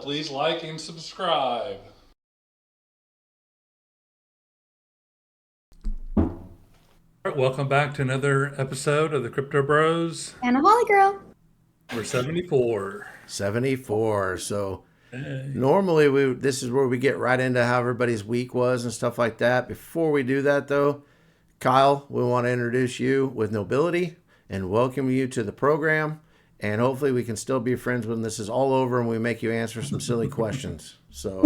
please like and subscribe. All right, welcome back to another episode of the Crypto Bros. And a Holly Girl. We're 74. 74. So Hey. normally this is where we get right into how everybody's week was and stuff like that. Before we do that though, Kyle, we want to introduce you with Nobility and welcome you to the program. And hopefully we can still be friends when this is all over and we make you answer some silly questions. So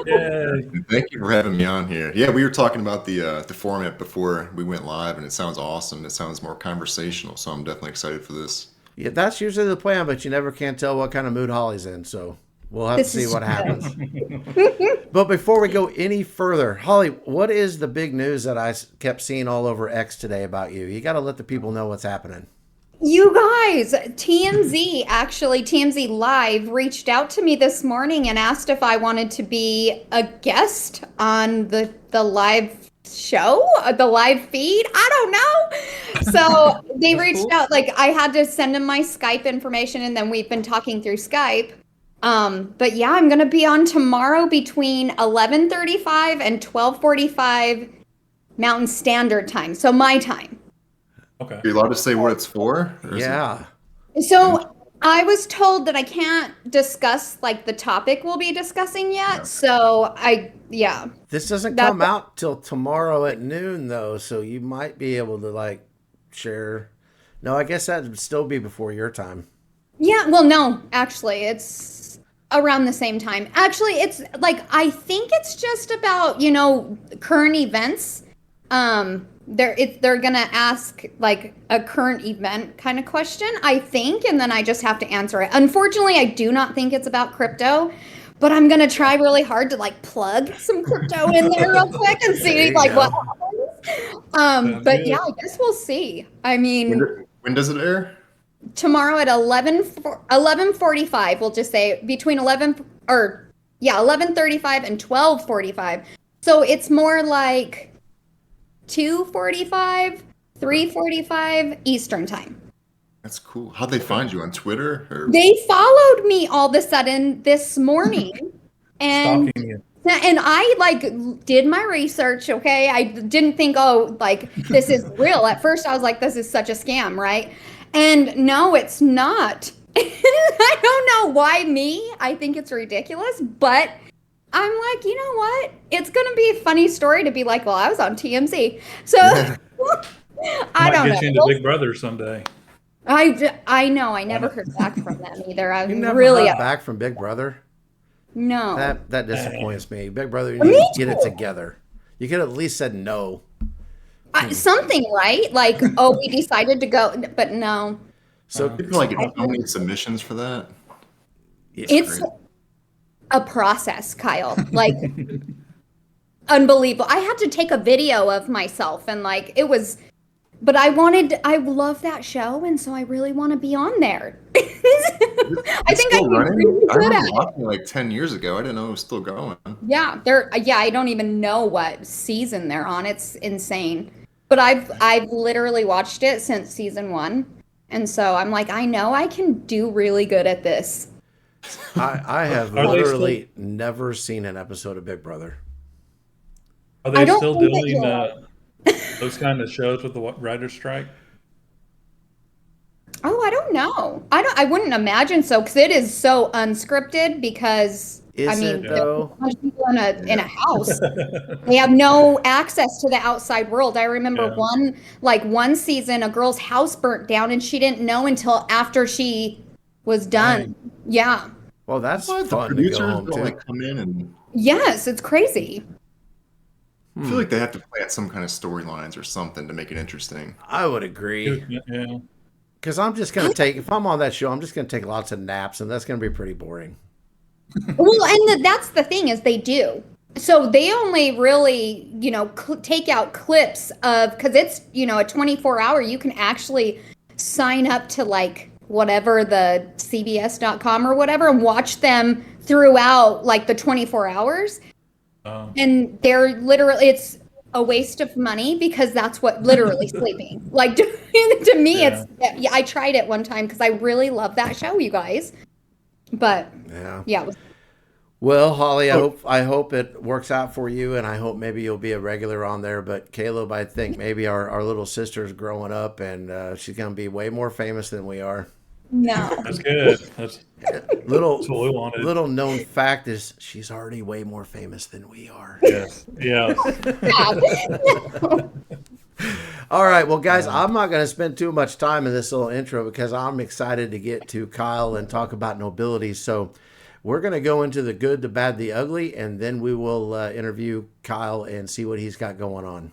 Yeah. Thank you for having me on here. Yeah, we were talking about the format before we went live, and it sounds awesome. It sounds more conversational, so I'm definitely excited for this. yeah, that's usually the plan, but you never can tell what kind of mood Holly's in. So we'll have to see what happens. But before we go any further, Holly, what is the big news that I kept seeing all over X today about you? You got to let the people know what's happening. You guys, TMZ Live reached out to me this morning and asked if I wanted to be a guest on the live show, the live feed. I don't know. So they reached out, like I had to send them my Skype information and then we've been talking through Skype. But yeah, I'm going to be on tomorrow between 11:35 and 12:45 Mountain Standard Time. So my time. Okay. Are you allowed to say what it's for? Yeah. So I was told that I can't discuss like the topic we'll be discussing yet. Okay. So This doesn't come out till tomorrow at noon, though, so you might be able to like share. No, I guess that would still be before your time. Yeah, well, no, actually, it's around the same time. Actually, it's like I think it's just about current events. They're gonna ask like a current event kind of question, I think, and then I just have to answer it. Unfortunately, I do not think it's about crypto. But I'm gonna try really hard to like plug some crypto in there real quick and see like what happens. But yeah, I guess we'll see. I mean, When does it air? tomorrow at 11:45. We'll just say between 11:35 and 12:45. So it's more like 2:45, 3:45 Eastern time. That's cool. How'd they find you on Twitter? Or? They followed me all of a sudden this morning, and Stalking you. I like did my research. Okay, I didn't think, oh, like this is real. At first, I was like, this is such a scam, right? And no, it's not. I don't know why me. I think it's ridiculous, but I'm like, you know what? It's gonna be a funny story to be like, well, I was on TMZ, so I Might don't get you know. into Big Brother someday. I know. I never heard back from them either. You I'm never really heard back from Big Brother? no. That disappoints me. Big Brother, you Me need to get it too. together. You could at least said no. Something, right? Like, oh, we decided to go, but no. So People like get so many submissions for that. It's crazy. a process, Kyle. Like, unbelievable. I had to take a video of myself and like it was, but I love that show, and so I really want to be on there. I think Still I'm running? really I good remember at it. watching it like 10 years ago. I didn't know it was still going. Yeah, I don't even know what season they're on. It's insane. But I've literally watched it since season 1. And so I'm like, I know I can do really good at this. I have Are they literally never seen an episode of Big Brother. Are I they don't still think that doing you'll- those kind of shows with the writer's strike? Oh, I don't know. I wouldn't imagine so, because it is so unscripted, because I Is mean, it there's though? so much people in a house. They have no access to the outside world. I remember Yeah. one season, a girl's house burnt down and she didn't know until after she was done. Yeah. Well, that's What? The fun to go producers home don't to. like come in and Yes, it's crazy. I feel like they have to plant some kind of storylines or something to make it interesting. I would agree. Yeah. Because I'm just going to take, if I'm on that show, I'm just going to take lots of naps, and that's going to be pretty boring. Well, and that's the thing is they do. So they only really, take out clips of, because it's, a 24-hour, you can actually sign up to like whatever the CBS.com or whatever and watch them throughout like the 24 hours. Oh. And they're literally, it's a waste of money because that's what literally sleeping. Like to me, Yeah. it's, I tried it one time because I really love that show, you guys. But Yeah. yeah, it was Well, Holly, I hope it works out for you, and I hope maybe you'll be a regular on there. But Caleb, I think maybe our little sister's growing up, and she's going to be way more famous than we are. No. That's good. That's Little what we wanted. little known fact is she's already way more famous than we are. Yes. Yes. All right, well, guys, I'm not going to spend too much time in this little intro because I'm excited to get to Kyle and talk about nobility. So we're going to go into the good, the bad, the ugly, and then we will interview Kyle and see what he's got going on.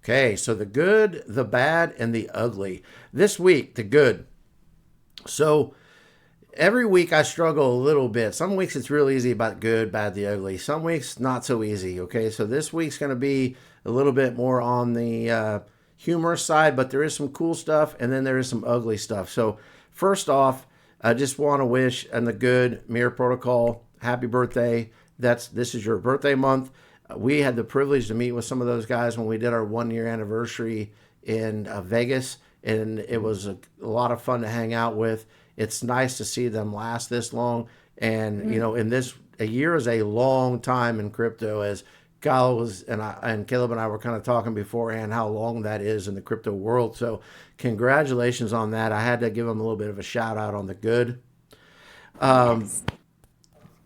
Okay, so the good, the bad, and the ugly. This week, the good. So every week I struggle a little bit. Some weeks it's real easy about good, bad, the ugly. Some weeks not so easy. Okay, so this week's going to be a little bit more on the humorous side, but there is some cool stuff and then there is some ugly stuff. So first off, I just want to wish and the good Mirror Protocol happy birthday. This is your birthday month. We had the privilege to meet with some of those guys when we did our 1 year anniversary in Vegas, and it was a lot of fun to hang out with. It's nice to see them last this long. And, you know, a year is a long time in crypto, as Kyle was, and Caleb and I were kind of talking beforehand how long that is in the crypto world. So congratulations on that. I had to give them a little bit of a shout out on the good. Yes.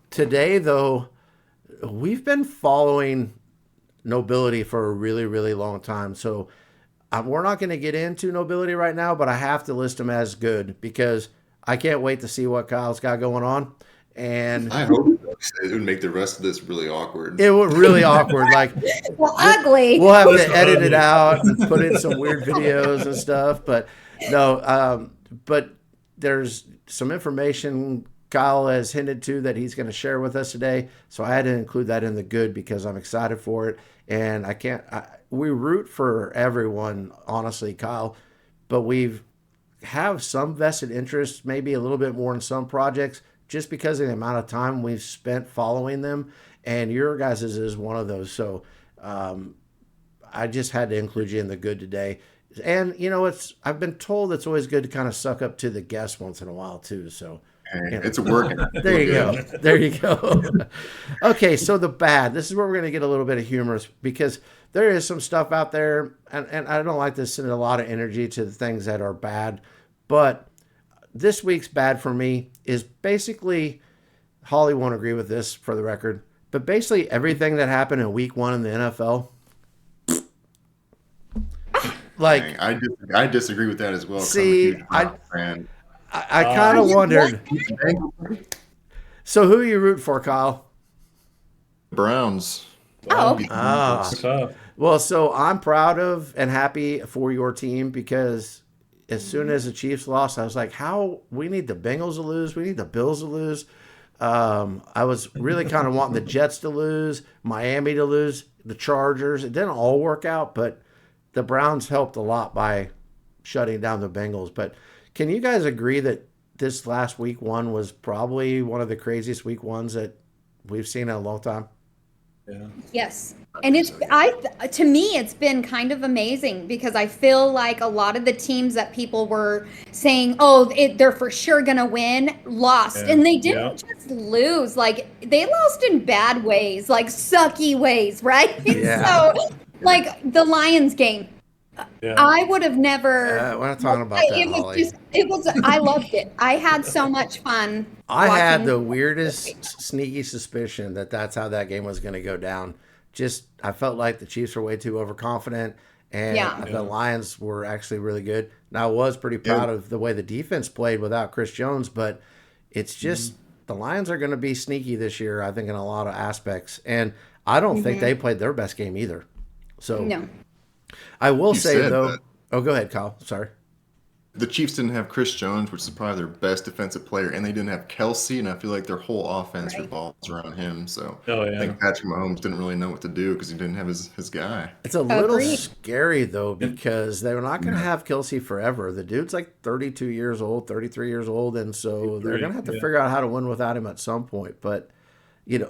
Today, though, we've been following Nobility for a really, really long time. So we're not going to get into Nobility right now, but I have to list them as good because I can't wait to see what Kyle's got going on. And I hope it would make the rest of this really awkward. it was really awkward. Like, Well, ugly. we'll have to edit it out and put in some weird videos and stuff. But no, but there's some information Kyle has hinted to that he's going to share with us today. So I had to include that in the good because I'm excited for it. And we root for everyone, honestly, Kyle, but have some vested interest, maybe a little bit more in some projects, just because of the amount of time we've spent following them. And your guys' is one of those. So I just had to include you in the good today. And, you know, I've been told it's always good to kind of suck up to the guests once in a while, too. So It's working. there you go. There you go. Okay, so the bad. This is where we're going to get a little bit of humorous because there is some stuff out there, and I don't like to send a lot of energy to the things that are bad, but this week's bad for me is basically, Holly won't agree with this for the record, but basically everything that happened in week 1 in the NFL. Like, I disagree with that as well. 'Cause see, I'm a huge Browns fan. I kind of wondered. So who are you root for, Kyle? Browns. Oh, okay. Ah. Tough. Well, so I'm proud of and happy for your team because as soon as the Chiefs lost, I was like, we need the Bengals to lose. We need the Bills to lose. I was really kind of wanting the Jets to lose, Miami to lose, the Chargers. It didn't all work out, but the Browns helped a lot by shutting down the Bengals. But can you guys agree that this last week 1 was probably one of the craziest week 1s that we've seen in a long time? Yeah. Yes. And to me, it's been kind of amazing because I feel like a lot of the teams that people were saying, they're for sure going to win, lost. Yeah. And they didn't just lose. Like, they lost in bad ways, like sucky ways, right? Yeah. So, like the Lions game, Yeah. I would have never. We're not talking about that, Holly. I loved it. I had so much fun. I had watching. the weirdest sneaky suspicion that that's how that game was going to go down. I felt like the Chiefs were way too overconfident, and Yeah. the Lions were actually really good. Now, I was pretty proud of the way the defense played without Chris Jones, but it's just the Lions are going to be sneaky this year, I think, in a lot of aspects. And I don't think they played their best game either. So No. I will You say, said though. that. Oh, go ahead, Kyle. Sorry. The Chiefs didn't have Chris Jones, which is probably their best defensive player, and they didn't have Kelsey, and I feel like their whole offense Right. revolves around him. So Oh, I yeah. think Patrick Mahomes didn't really know what to do because he didn't have his guy. It's a little Agreed. scary, though, because they're not going to have Kelsey forever. The dude's like 32 years old, 33 years old, and so they're going to have to figure out how to win without him at some point. But, you know,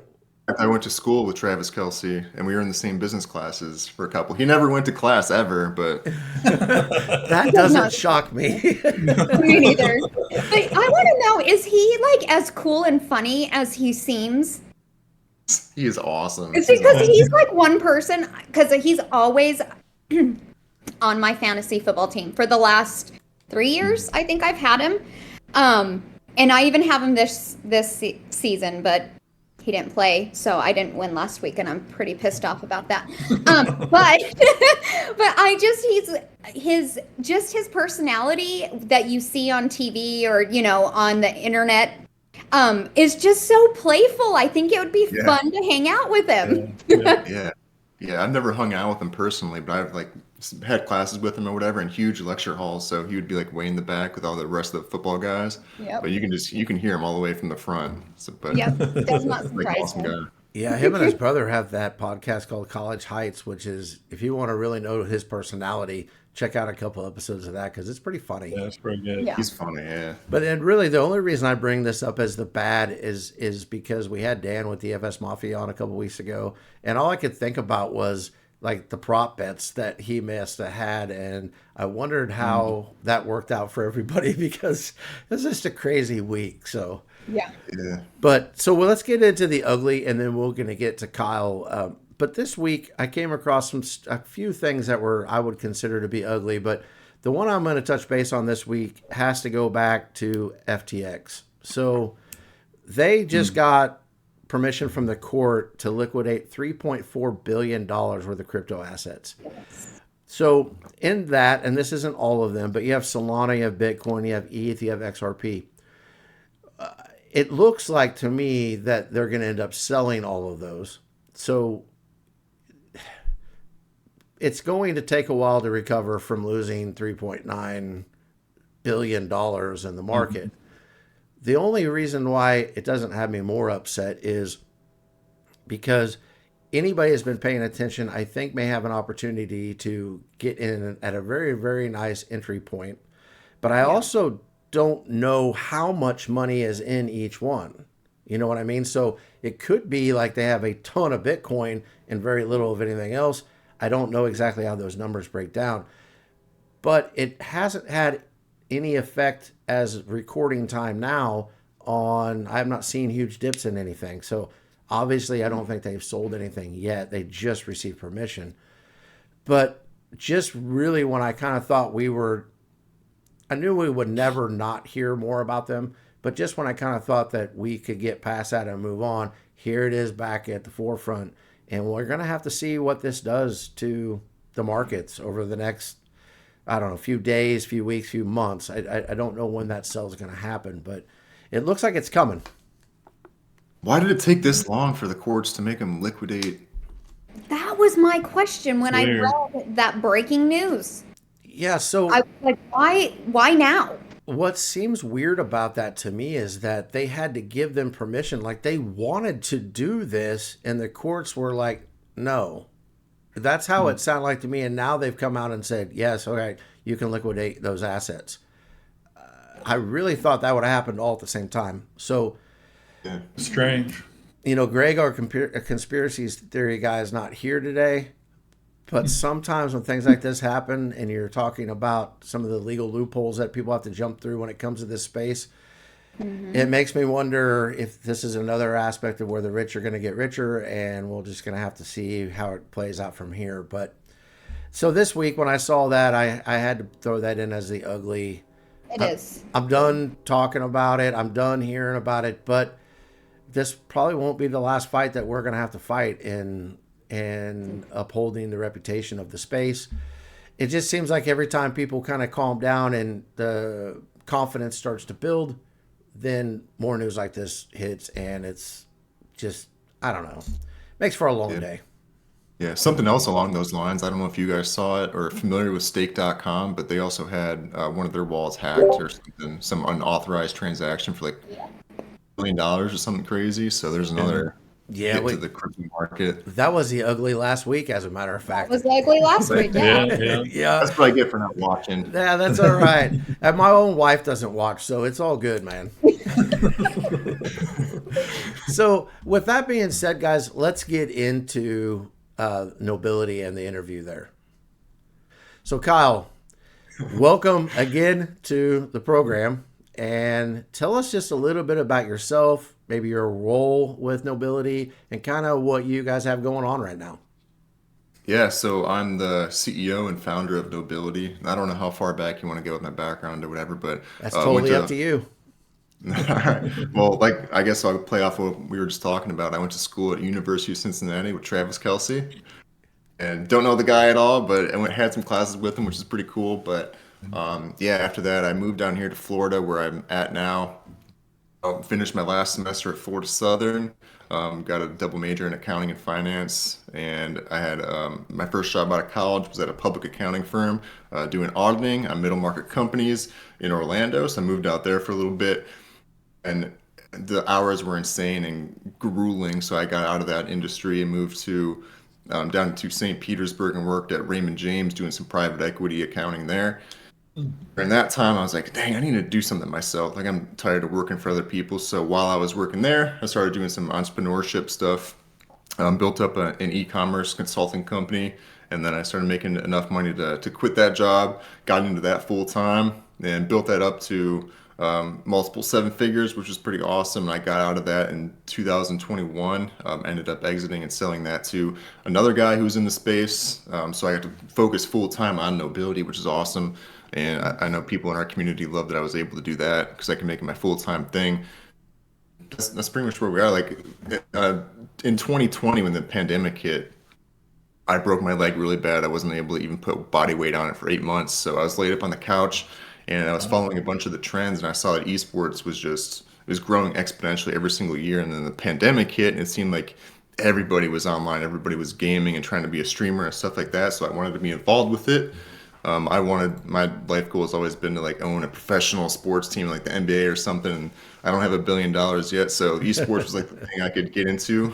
I went to school with Travis Kelsey, and we were in the same business classes for a couple. He never went to class ever, but That Does doesn't not shock me. me neither. But I want to know, is he like as cool and funny as he seems? he is awesome. It's He's because awesome. he's like one person, because he's always on my fantasy football team for the last 3 years. I think I've had him, and I even have him this season, but he didn't play, so I didn't win last week, and I'm pretty pissed off about that. But but I just his personality that you see on TV or on the internet is just so playful. I think it would be Yeah. fun to hang out with him. Yeah. Yeah. I've never hung out with him personally, but I've like had classes with him or whatever in huge lecture halls. So he would be like way in the back with all the rest of the football guys. Yep. But you can hear him all the way from the front. So, but Yep, does not like surprise awesome me. guy. Yeah, him and his brother have that podcast called College Heights, which is, if you want to really know his personality, check out a couple episodes of that because it's pretty funny. Yeah, that's pretty good. Yeah. He's funny, yeah. But and really, the only reason I bring this up as the bad is because we had Dan with the FS Mafia on a couple weeks ago, and all I could think about was like the prop bets that he must have had, and I wondered how that worked out for everybody because it was just a crazy week. So. Yeah. Yeah. But so well, let's get into the ugly, and then we're going to get to Kyle. But this week, I came across a few things that I would consider to be ugly. But the one I'm going to touch base on this week has to go back to FTX. So they just got permission from the court to liquidate $3.4 billion worth of crypto assets. So in that, and this isn't all of them, but you have Solana, you have Bitcoin, you have ETH, you have XRP. It looks like to me that they're going to end up selling all of those. So it's going to take a while to recover from losing $3.9 billion in the market. The only reason why it doesn't have me more upset is because anybody who's been paying attention, I think, may have an opportunity to get in at a very, very nice entry point. But I also don't know how much money is in each one. You know what I mean? So it could be like they have a ton of Bitcoin and very little of anything else. I don't know exactly how those numbers break down, but it hasn't had any effect as recording time now on, I have not seen huge dips in anything. So obviously I don't think they've sold anything yet. They just received permission. But just really when I kind of thought I knew we would never not hear more about them, but just when I kind of thought that we could get past that and move on, here it is back at the forefront. And we're going to have to see what this does to the markets over the next, I don't know, few days, few weeks, few months. I don't know when that sell is going to happen, but it looks like it's coming. Why did it take this long for the courts to make them liquidate? That was my question when I Weird. read that breaking news. Yeah, so I was like, why now? what seems weird about that to me is that they had to give them permission. Like they wanted to do this, and the courts were like, no. That's how it sounded like to me. And now they've come out and said, yes, okay, you can liquidate those assets. I really thought that would have happened all at the same time. So, Yeah. Strange. Greg, our conspiracy theory guy, is not here today. But sometimes when things like this happen and you're talking about some of the legal loopholes that people have to jump through when it comes to this space, it makes me wonder if this is another aspect of where the rich are going to get richer, and we're just going to have to see how it plays out from here. But so this week when I saw that, I had to throw that in as the ugly. It is. I'm done talking about it. I'm done hearing about it. But this probably won't be the last fight that we're going to have to fight in upholding the reputation of the space. It just seems like every time people kind of calm down and the confidence starts to build, then more news like this hits, and it's just, I don't know, makes for a long day. Yeah, something else along those lines. I don't know if you guys saw it or are familiar with stake.com, but they also had one of their wallets hacked or something, some unauthorized transaction for like $1 million or something crazy. So there's another Yeah, get to the crypto market. that was the ugly last week, as a matter of That fact. was ugly last week. Yeah. Yeah. Yeah, That's what I get for not watching. yeah, that's all right. And my own wife doesn't watch, so it's all good, man. So, with that being said, guys, let's get into Nobility and the interview there. So, Kyle, welcome again to the program, and tell us just a little bit about yourself, maybe your role with Nobility, and kind of what you guys have going on right now. Yeah, so I'm the CEO and founder of Nobility. I don't know how far back you want to go with my background or whatever, but That's went totally up to you. All right. Well, like I guess I'll play off what we were just talking about. I went to school at University of Cincinnati with Travis Kelsey, and don't know the guy at all, but had some classes with him, which is pretty cool. But yeah, after that, I moved down here to Florida, where I'm at now. Finished my last semester at Florida Southern. Got a double major in accounting and finance, and I had my first job out of college was at a public accounting firm doing auditing on middle market companies in Orlando. So I moved out there for a little bit, and the hours were insane and grueling. So I got out of that industry and moved to down to St. Petersburg and worked at Raymond James doing some private equity accounting there. During that time, I was like, dang, I need to do something myself. Like, I'm tired of working for other people. So while I was working there, I started doing some entrepreneurship stuff, built up an e-commerce consulting company. And then I started making enough money to quit that job, got into that full time, and built that up to multiple seven figures, which was pretty awesome. And I got out of that in 2021, ended up exiting and selling that to another guy who was in the space. So I got to focus full time on Nobility, which is awesome. And I know people in our community love that I was able to do that because I can make it my full time thing. That's pretty much where we are. Like in 2020, when the pandemic hit, I broke my leg really bad. I wasn't able to even put body weight on it for 8 months. So I was laid up on the couch and I was following a bunch of the trends, and I saw that esports it was growing exponentially every single year. And then the pandemic hit and it seemed like everybody was online, everybody was gaming and trying to be a streamer and stuff like that. So I wanted to be involved with it. My life goal has always been to like own a professional sports team like the NBA or something. I don't have $1 billion yet, so esports was like the thing I could get into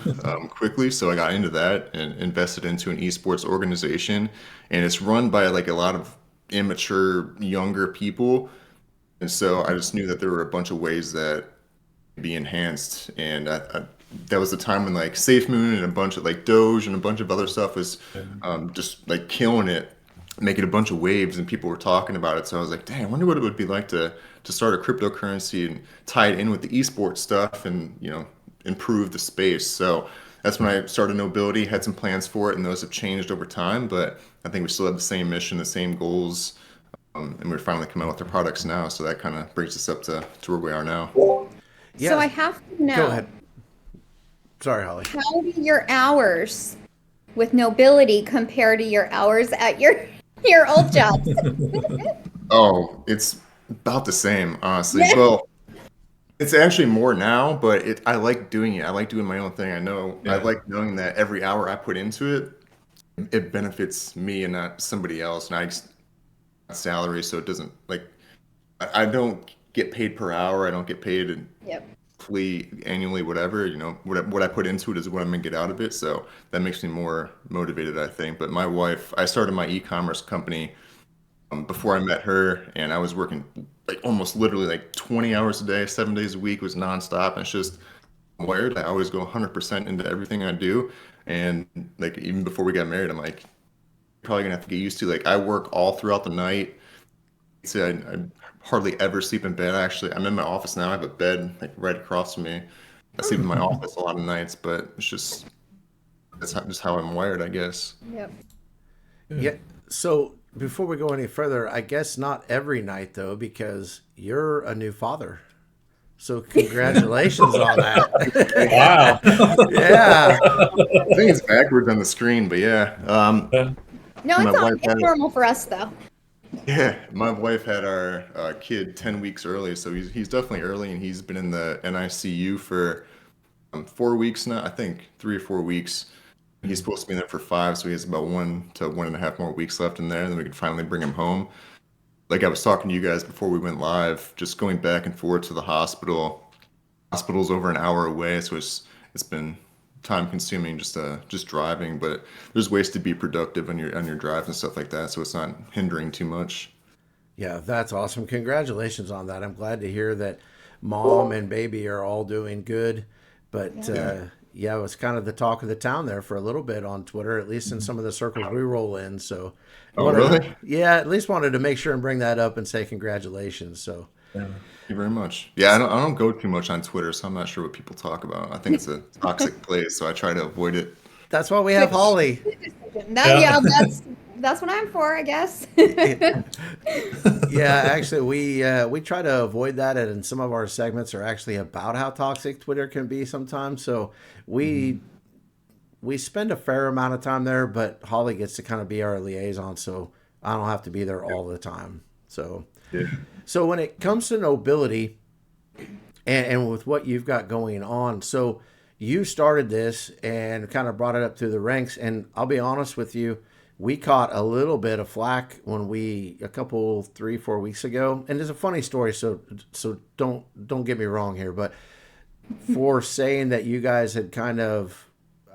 quickly. So I got into that and invested into an esports organization, and it's run by like a lot of immature, younger people. And so I just knew that there were a bunch of ways that could be enhanced, and that was the time when like SafeMoon and a bunch of like Doge and a bunch of other stuff was just like killing it, making a bunch of waves, and people were talking about it. So I was like, dang, I wonder what it would be like to start a cryptocurrency and tie it in with the esports stuff and, improve the space. So that's when I started Nobility, had some plans for it, and those have changed over time. But I think we still have the same mission, the same goals, and we're finally coming out with our products now. So that kind of brings us up to where we are now. Yeah. So I have to know, Go ahead. Sorry, Holly. how do your hours with Nobility compare to your hours at your old job? Oh, it's about the same, honestly. Well, it's actually more now, but I like doing it. I like doing my own thing. I Yeah. like knowing that every hour I put into it benefits me and not somebody else. And I just salary, so it doesn't like I don't get paid per hour. I don't get paid Yep. annually, whatever. What I put into it is what I'm gonna get out of it. So that makes me more motivated, I think. But my wife, I started my e-commerce company before I met her, and I was working like almost literally like 20 hours a day, 7 days a week, was nonstop. And it's just wired. I always go 100% into everything I do. And like even before we got married, I'm like, probably gonna have to get used to. Like I work all throughout the night. So I hardly ever sleep in bed. Actually, I'm in my office now. I have a bed like right across from me. I sleep in my office a lot of nights, but it's just just how I'm wired, I guess. Yep. Yeah. So before we go any further, I guess not every night though, because you're a new father. So congratulations on that. Wow. Yeah. I think it's backwards on the screen, but yeah. No, My wife it's had normal for us though. Yeah, my wife had our kid 10 weeks early, so he's definitely early, and he's been in the NICU for 4 weeks now, I think 3 or 4 weeks. He's supposed to be in there for 5, so he has about 1 to 1.5 more weeks left in there, and then we can finally bring him home. Like I was talking to you guys before we went live, just going back and forth to the hospital. Hospital's over an hour away, so it's been time consuming just driving, but there's ways to be productive on your drives and stuff like that, so it's not hindering too much. Yeah, that's awesome. Congratulations on that. I'm glad to hear that mom and baby are all doing good. But Yeah. Yeah. yeah, it was kind of the talk of the town there for a little bit on Twitter, at least in some of the circles we roll in. So, Oh, wanted to, really? Thank yeah, at least wanted to make sure and bring that up and say congratulations. So, Yeah. you very much. Yeah, I don't go too much on Twitter, so I'm not sure what people talk about. I think it's a toxic place, so I try to avoid it. that's why we have Which Holly. that yeah, that's what I'm for, I guess. Yeah, actually, we try to avoid that, and some of our segments are actually about how toxic Twitter can be sometimes. So we we spend a fair amount of time there, but Holly gets to kind of be our liaison, so I don't have to be there all the time. So, Yeah. so when it comes to nobility and with what you've got going on, so you started this and kind of brought it up through the ranks, and I'll be honest with you, we caught a little bit of flack when a couple 3-4 weeks ago, and it's a funny story, so don't get me wrong here, but for saying that you guys had kind of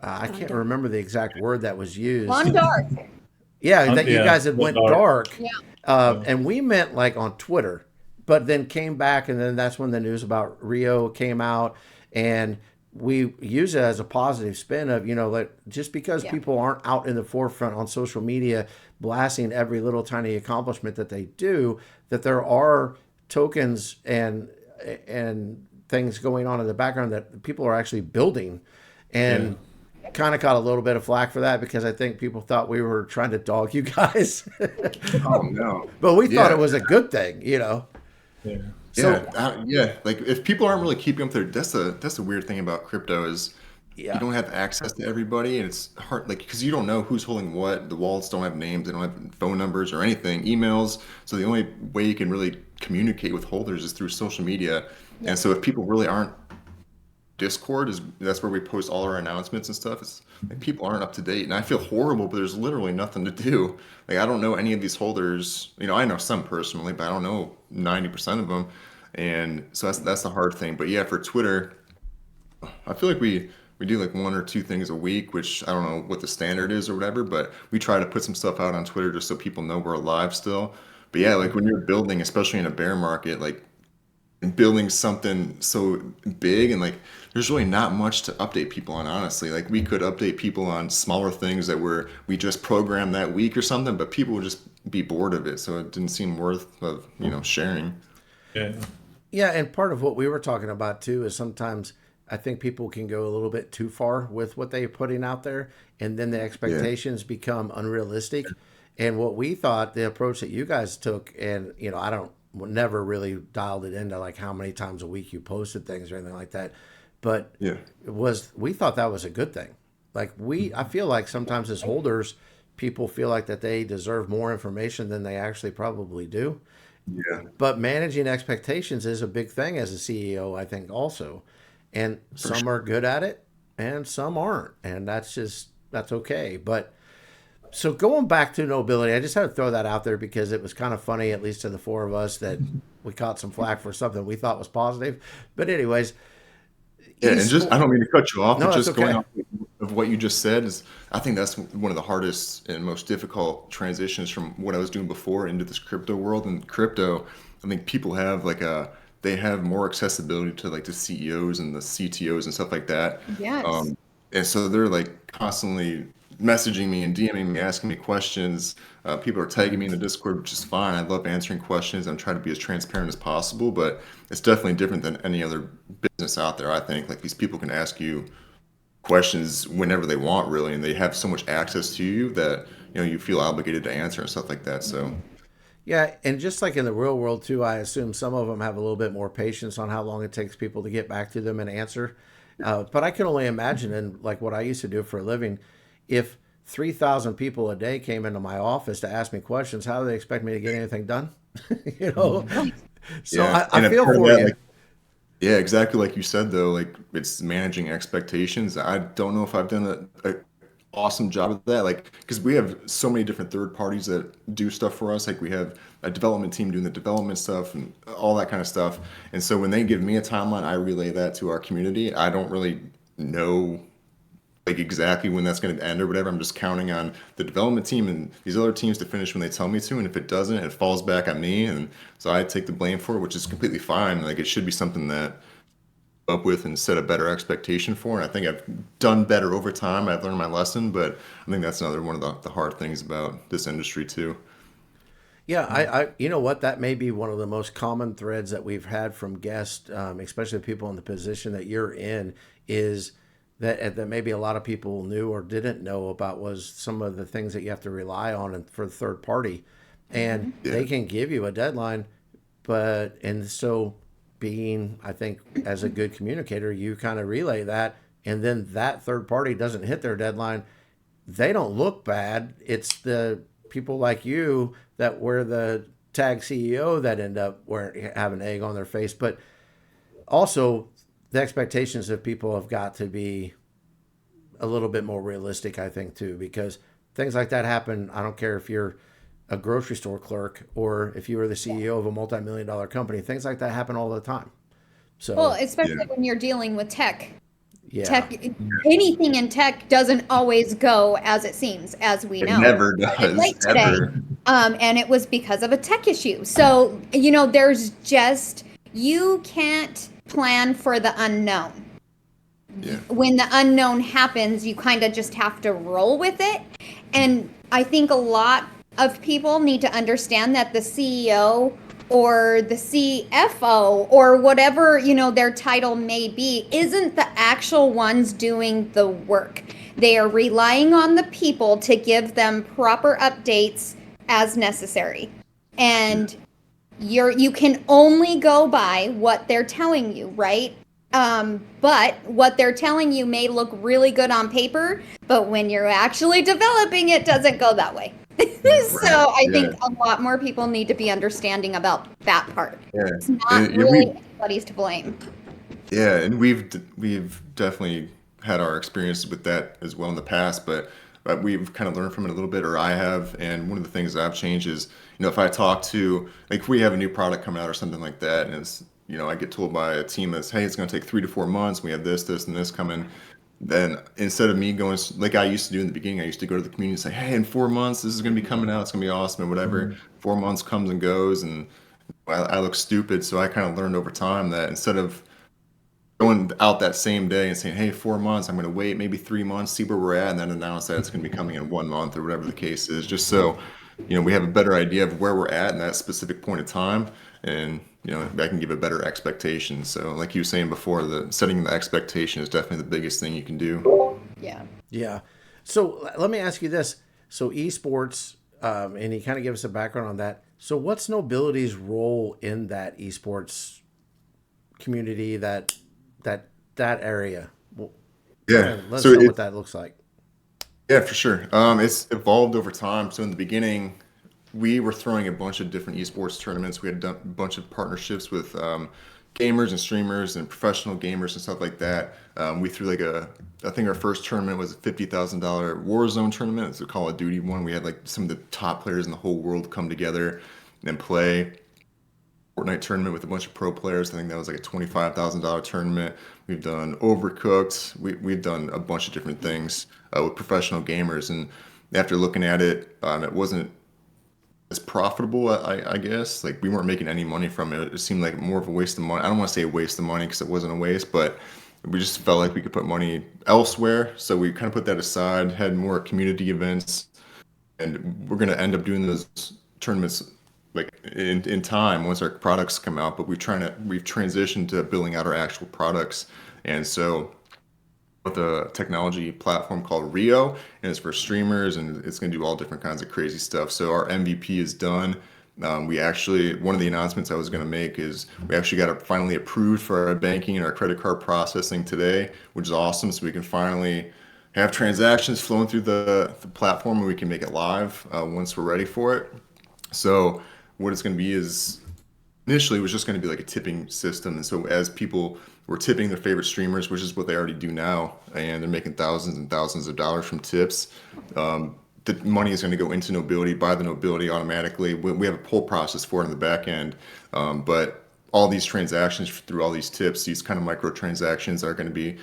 I can't remember the exact word that was used. On dark. Yeah, that you Yeah, guys had went went dark, Yeah. and we meant like on Twitter, but then came back, and then that's when the news about Rio came out, and we use it as a positive spin of like just because Yeah. people aren't out in the forefront on social media blasting every little tiny accomplishment that they do, that there are tokens and things going on in the background that people are actually building, and kind of caught a little bit of flack for that because I think people thought we were trying to dog you guys. Oh no. But we thought Yeah. it was a good thing. Yeah. So Yeah. Like if people aren't really keeping up their, that's the weird thing about crypto is you yeah, don't have access to everybody, and it's hard, like because you don't know who's holding what. The wallets don't have names, they don't have phone numbers or anything, emails. So the only way you can really communicate with holders is through social media. And so if people really aren't Discord is that's where we post all our announcements and stuff. It's like people aren't up to date, and I feel horrible, but there's literally nothing to do. Like I don't know any of these holders. I know some personally, but I don't know 90% of them, and so that's the hard thing. But yeah, for Twitter, I feel like we do like one or two things a week, which I don't know what the standard is or whatever, but we try to put some stuff out on Twitter just so people know we're alive still. But yeah, like when you're building, especially in a bear market, like building something so big and like there's really not much to update people on, honestly. Like we could update people on smaller things that we just programmed that week or something, but people would just be bored of it, so it didn't seem worth of sharing. Yeah. yeah, and part of what we were talking about too is sometimes I think people can go a little bit too far with what they're putting out there, and then the Yeah. expectations become unrealistic. And what we thought, the approach that you guys took, and I don't never really dialed it into like how many times a week you posted things or anything like that, but Yeah. we thought that was a good thing. Like I feel like sometimes as holders, people feel like that they deserve more information than they actually probably do. Yeah. But managing expectations is a big thing as a CEO, I think, also. And For some are good at it and some aren't. And that's okay. But so going back to nobility, I just had to throw that out there because it was kind of funny, at least to the four of us, that we caught some flack for something we thought was positive. But anyways, Yeah, and just I don't mean to cut you off, No, but that's just going okay. off of what you just said is I think that's one of the hardest and most difficult transitions from what I was doing before into this crypto world. And crypto, I think people have they have more accessibility to like the CEOs and the CTOs and stuff like that. Yes. And so they're like constantly messaging me and DMing me, asking me questions. People are tagging me in the Discord, which is fine. I love answering questions. I'm trying to be as transparent as possible, but it's definitely different than any other business out there. I think like these people can ask you questions whenever they want, really, and they have so much access to you that you feel obligated to answer and stuff like that. So Yeah, and just like in the real world too, I assume some of them have a little bit more patience on how long it takes people to get back to them and answer. But I can only imagine, in like what I used to do for a living, if 3,000 people a day came into my office to ask me questions, how do they expect me to get anything done? you know, Right. so yeah, I and a feel part of for that, you. like yeah, exactly like you said though, like it's managing expectations. I don't know if I've done a awesome job of that, like because we have so many different third parties that do stuff for us. Like we have a development team doing the development stuff and all that kind of stuff. And so when they give me a timeline, I relay that to our community. I don't really know like exactly when that's going to end or whatever. I'm just counting on the development team and these other teams to finish when they tell me to. And if it doesn't, it falls back on me. And so I take the blame for it, which is completely fine. Like it should be something that up with and set a better expectation for. And I think I've done better over time. I've learned my lesson, but I think that's another one of the hard things about this industry too. Yeah, you know what? That may be one of the most common threads that we've had from guests, especially people in the position that you're in, is that maybe a lot of people knew or didn't know about was some of the things that you have to rely on for the third party, and Yeah. they can give you a deadline, and so being, I think, as a good communicator, you kind of relay that, and then that third party doesn't hit their deadline, they don't look bad. It's the people like you that were the tag CEO that end up having egg on their face. But also, the expectations of people have got to be a little bit more realistic, I think, too, because things like that happen. I don't care if you're a grocery store clerk or if you were the CEO of a multi-million-dollar company. Things like that happen all the time. So, Well, especially Yeah. when you're dealing with tech. yeah. Tech, anything in tech doesn't always go as it seems, as we It know. never Started does, late today, ever. and it was because of a tech issue. So, you know, you can't plan for the unknown. Yeah. When the unknown happens, you kind of just have to roll with it. And I think a lot of people need to understand that the CEO or the CFO or whatever, you know, their title may be, isn't the actual ones doing the work. They are relying on the people to give them proper updates as necessary. And you can only go by what they're telling you, right? But what they're telling you may look really good on paper, but when you're actually developing it, doesn't go that way. So I Yeah. think a lot more people need to be understanding about that part. Yeah. It's not And really anybody's to blame. and we've definitely had our experiences with that as well in the past, but we've kind of learned from it a little bit, or I have. And one of the things that I've changed is, if I talk to, like, if we have a new product coming out or something like that, and it's, I get told by a team that's, hey, it's going to take 3 to 4 months. We have this, and this coming. Then instead of me going like I used to do in the beginning, I used to go to the community and say, hey, in 4 months, this is going to be coming out. It's going to be awesome and whatever. 4 months comes and goes, and I look stupid. So I kind of learned over time that instead of going out that same day and saying, hey, 4 months, I'm going to wait maybe 3 months, see where we're at, and then announce that it's going to be coming in 1 month or whatever the case is, just so, we have a better idea of where we're at in that specific point of time. And, I can give a better expectation. So like you were saying before, the setting the expectation is definitely the biggest thing you can do. Yeah. Yeah. So let me ask you this. So esports, and you kind of give us a background on that. So what's Nobility's role in that esports community, that area? Well, Yeah. let us So know what that looks like. yeah, for sure. It's evolved over time. So in the beginning, we were throwing a bunch of different esports tournaments. We had done a bunch of partnerships with gamers and streamers and professional gamers and stuff like that. We threw I think our first tournament was a $50,000 Warzone tournament. It's a Call of Duty one. We had like some of the top players in the whole world come together and play. Fortnite tournament with a bunch of pro players. I think that was like a $25,000 tournament. We've done Overcooked. We've done a bunch of different things with professional gamers. And after looking at it, it wasn't as profitable, I guess. Like, we weren't making any money from it. It seemed like more of a waste of money. I don't want to say a waste of money because it wasn't a waste, but we just felt like we could put money elsewhere. So we kind of put that aside, had more community events, and we're going to end up doing those tournaments like in time once our products come out. But we've transitioned to building out our actual products. And so with a technology platform called Rio, and it's for streamers, and it's going to do all different kinds of crazy stuff. So our MVP is done. One of the announcements I was going to make is we actually got it finally approved for our banking and our credit card processing today, which is awesome. So we can finally have transactions flowing through the platform, and we can make it live once we're ready for it. So what it's going to be is, initially it was just going to be like a tipping system. And so as people were tipping their favorite streamers, which is what they already do now, and they're making thousands and thousands of dollars from tips, the money is going to go into Nobility, by the Nobility automatically. We have a pull process for it in the back end. But all these transactions through all these tips, these kind of microtransactions are going to be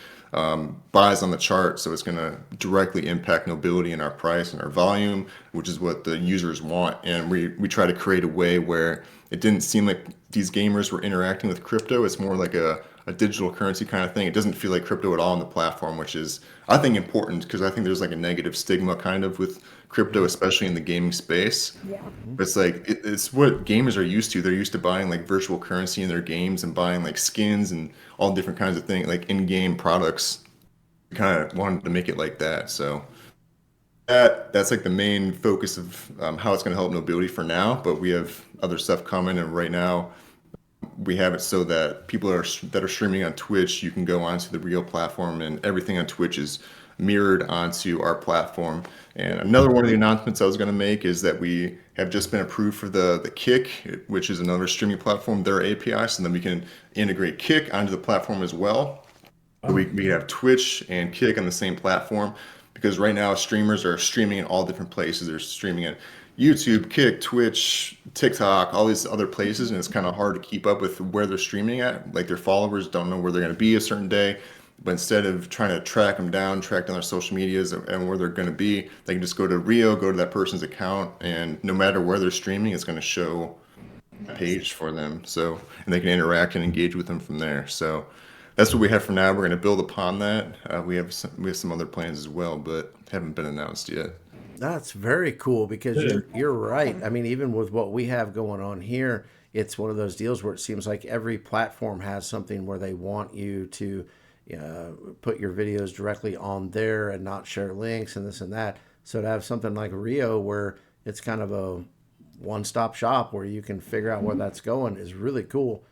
buys on the chart. So it's going to directly impact Nobility and our price and our volume, which is what the users want. And we try to create a way where it didn't seem like these gamers were interacting with crypto. It's more like a digital currency kind of thing. It doesn't feel like crypto at all on the platform, which is, I think, important because I think there's like a negative stigma kind of with crypto, especially in the gaming space. Yeah. But it's like it's what gamers are used to. They're used to buying like virtual currency in their games and buying like skins and all different kinds of things, like in-game products. We kind of wanted to make it like that. So that's like the main focus of how it's going to help Nobility for now. But we have other stuff coming, and right now we have it so that people that are streaming on Twitch, you can go onto the Rio platform, and everything on Twitch is mirrored onto our platform. And another one of the announcements I was going to make is that we have just been approved for the Kick, which is another streaming platform, their API, so then we can integrate Kick onto the platform as well. So we have Twitch and Kick on the same platform, because right now streamers are streaming in all different places. They're streaming at YouTube, Kick, Twitch, TikTok, all these other places, and it's kind of hard to keep up with where they're streaming at. Like their followers don't know where they're going to be a certain day, but instead of trying to track them down, track down their social medias and where they're going to be, they can just go to Rio, go to that person's account, and no matter where they're streaming, it's going to show a page for them. So, and they can interact and engage with them from there. So that's what we have for now. We're going to build upon that. We have some other plans as well, but haven't been announced yet. That's very cool because you're right. I mean, even with what we have going on here, it's one of those deals where it seems like every platform has something where they want you to put your videos directly on there and not share links and this and that. So to have something like Rio where it's kind of a one-stop shop where you can figure out where that's going is really cool.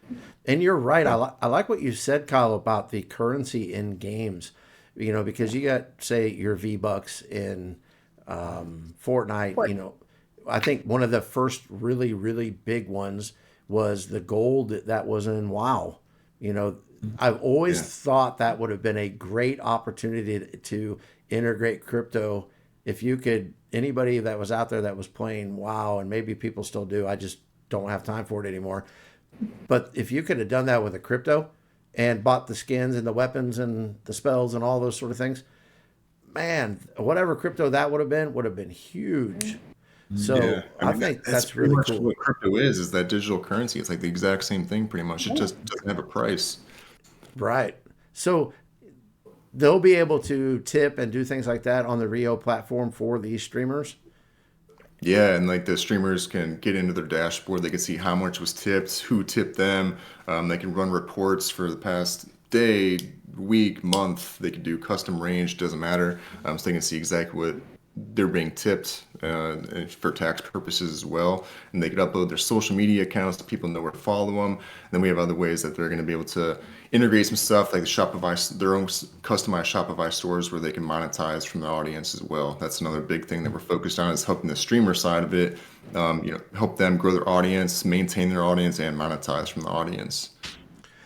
And you're right. I like what you said, Kyle, about the currency in games, because you got, say, your V-Bucks in Fortnite, I think one of the first really, really big ones was the gold that was in WoW. I've always thought that would have been a great opportunity to integrate crypto. If you could, anybody that was out there that was playing WoW, and maybe people still do, I just don't have time for it anymore. But if you could have done that with a crypto and bought the skins and the weapons and the spells and all those sort of things, man, whatever crypto that would have been huge. So Yeah, I think that's pretty really much cool. what crypto is that digital currency. It's like the exact same thing pretty much. It just doesn't have a price. Right. So they'll be able to tip and do things like that on the Rio platform for these streamers. Yeah, and like the streamers can get into their dashboard. They can see how much was tipped, who tipped them. They can run reports for the past day, week, month. They can do custom range, doesn't matter. So they can see exactly what they're being tipped for tax purposes as well. And they can upload their social media accounts so people know where to follow them. And then we have other ways that they're going to be able to integrate some stuff like the Shopify, their own customized Shopify stores where they can monetize from the audience as well. That's another big thing that we're focused on, is helping the streamer side of it, help them grow their audience, maintain their audience, and monetize from the audience.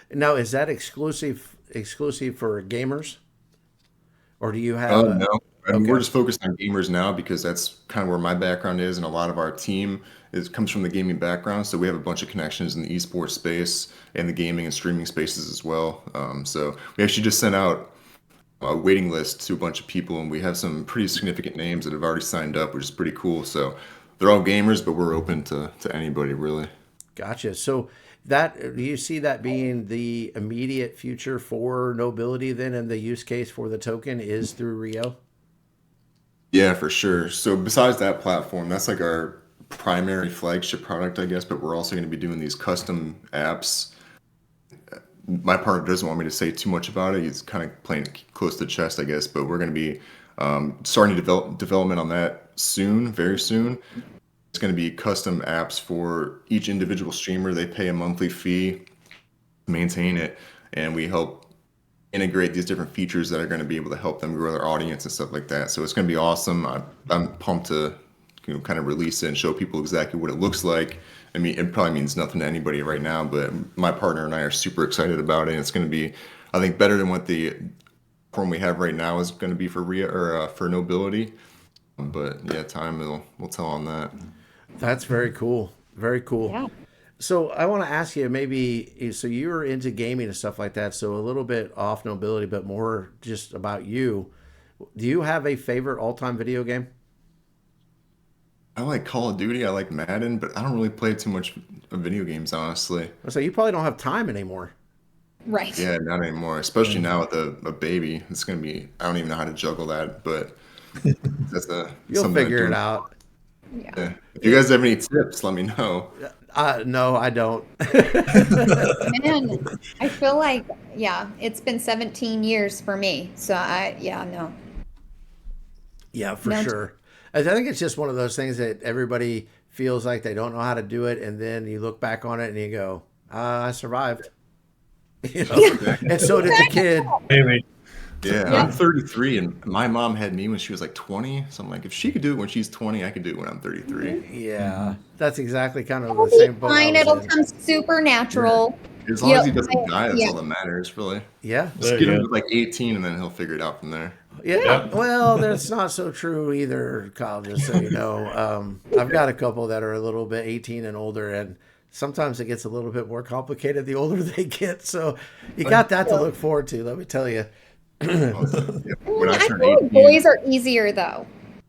Now, is that exclusive for gamers, or do you have? Oh, no. I mean, we're Okay. just focused on gamers now because that's kind of where my background is, and a lot of our team comes from the gaming background. So we have a bunch of connections in the esports space and the gaming and streaming spaces as well. So we actually just sent out a waiting list to a bunch of people, and we have some pretty significant names that have already signed up, which is pretty cool. So they're all gamers, but we're open to anybody really. Gotcha. So that, do you see that being the immediate future for Nobility then, and the use case for the token is through Rio? Yeah, for sure. So besides that platform, that's like our primary flagship product, I guess, but we're also going to be doing these custom apps. My partner doesn't want me to say too much about it. He's kind of playing it close to the chest, I guess, but we're going to be starting to development on that soon, very soon. It's going to be custom apps for each individual streamer. They pay a monthly fee to maintain it, and we help integrate these different features that are going to be able to help them grow their audience and stuff like that. So it's going to be awesome. I'm pumped to kind of release it and show people exactly what it looks like. I mean, it probably means nothing to anybody right now, but my partner and I are super excited about it. And it's going to be, I think, better than what the form we have right now is going to be for Ria or for Nobility. But yeah, time will tell on that. That's very cool. Very cool. Yeah. So I want to ask you maybe, so you were into gaming and stuff like that. So a little bit off Nobility, but more just about you. Do you have a favorite all-time video game? I like Call of Duty. I like Madden, but I don't really play too much of video games, honestly. So you probably don't have time anymore. Right. Yeah, not anymore. Especially now with a baby. It's gonna be. I don't even know how to juggle that, but that's You'll something I figure it do. out. Yeah. Yeah. If you guys have any tips, let me know. No, I don't. Man, I feel like, yeah, it's been 17 years for me. So yeah, no. Yeah, for No. sure. I think it's just one of those things that everybody feels like they don't know how to do it, and then you look back on it and you go, I survived. You know, and so did the kid. Maybe. Yeah, Yeah. I'm 33, and my mom had me when she was like 20. So I'm like, if she could do it when she's 20, I could do it when I'm 33. Yeah, that's exactly kind of It'll the be same boat I fine. was It'll in. come super natural. As long as he Yep. doesn't die, that's Yeah. all that matters, really. Yeah, Just There get you him go. to like 18, and then he'll figure it out from there. yeah. Yeah. Well, that's not so true either, Kyle. Just so you know, I've got a couple that are a little bit 18 and older, and sometimes it gets a little bit more complicated the older they get. So you got that to look forward to. Let me tell you. Yeah, when I I turned feel like 18, boys are easier though.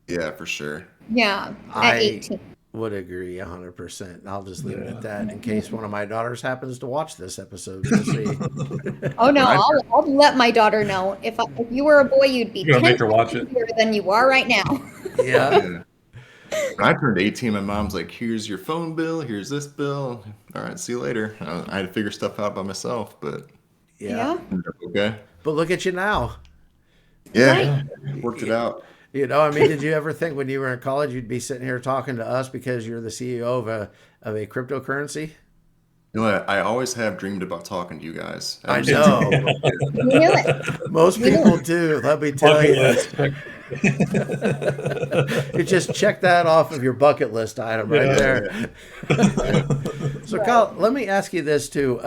yeah, for sure. Yeah, at I 18. would agree 100%. I'll just leave it at that in case one of my daughters happens to watch this episode. We'll see. Oh no, When I I'll let my daughter know. If you were a boy, you'd be You're gonna 10 make her times watch it. easier than you are right now. Yeah. Yeah. When I turned 18, my mom's like, here's your phone bill, here's this bill. All right, see you later. I had to figure stuff out by myself, but Yeah. okay. But look at you now. Yeah, worked it out. You know, I mean, did you ever think when you were in college you'd be sitting here talking to us because you're the CEO of a cryptocurrency? You know what? I always have dreamed about talking to you guys. I Ever since know. I was a kid. You knew it. Most You knew people it. do. Let me tell Bucket you. list. You just check that off of your bucket list item right Yeah. there. So, Kyle, let me ask you this too.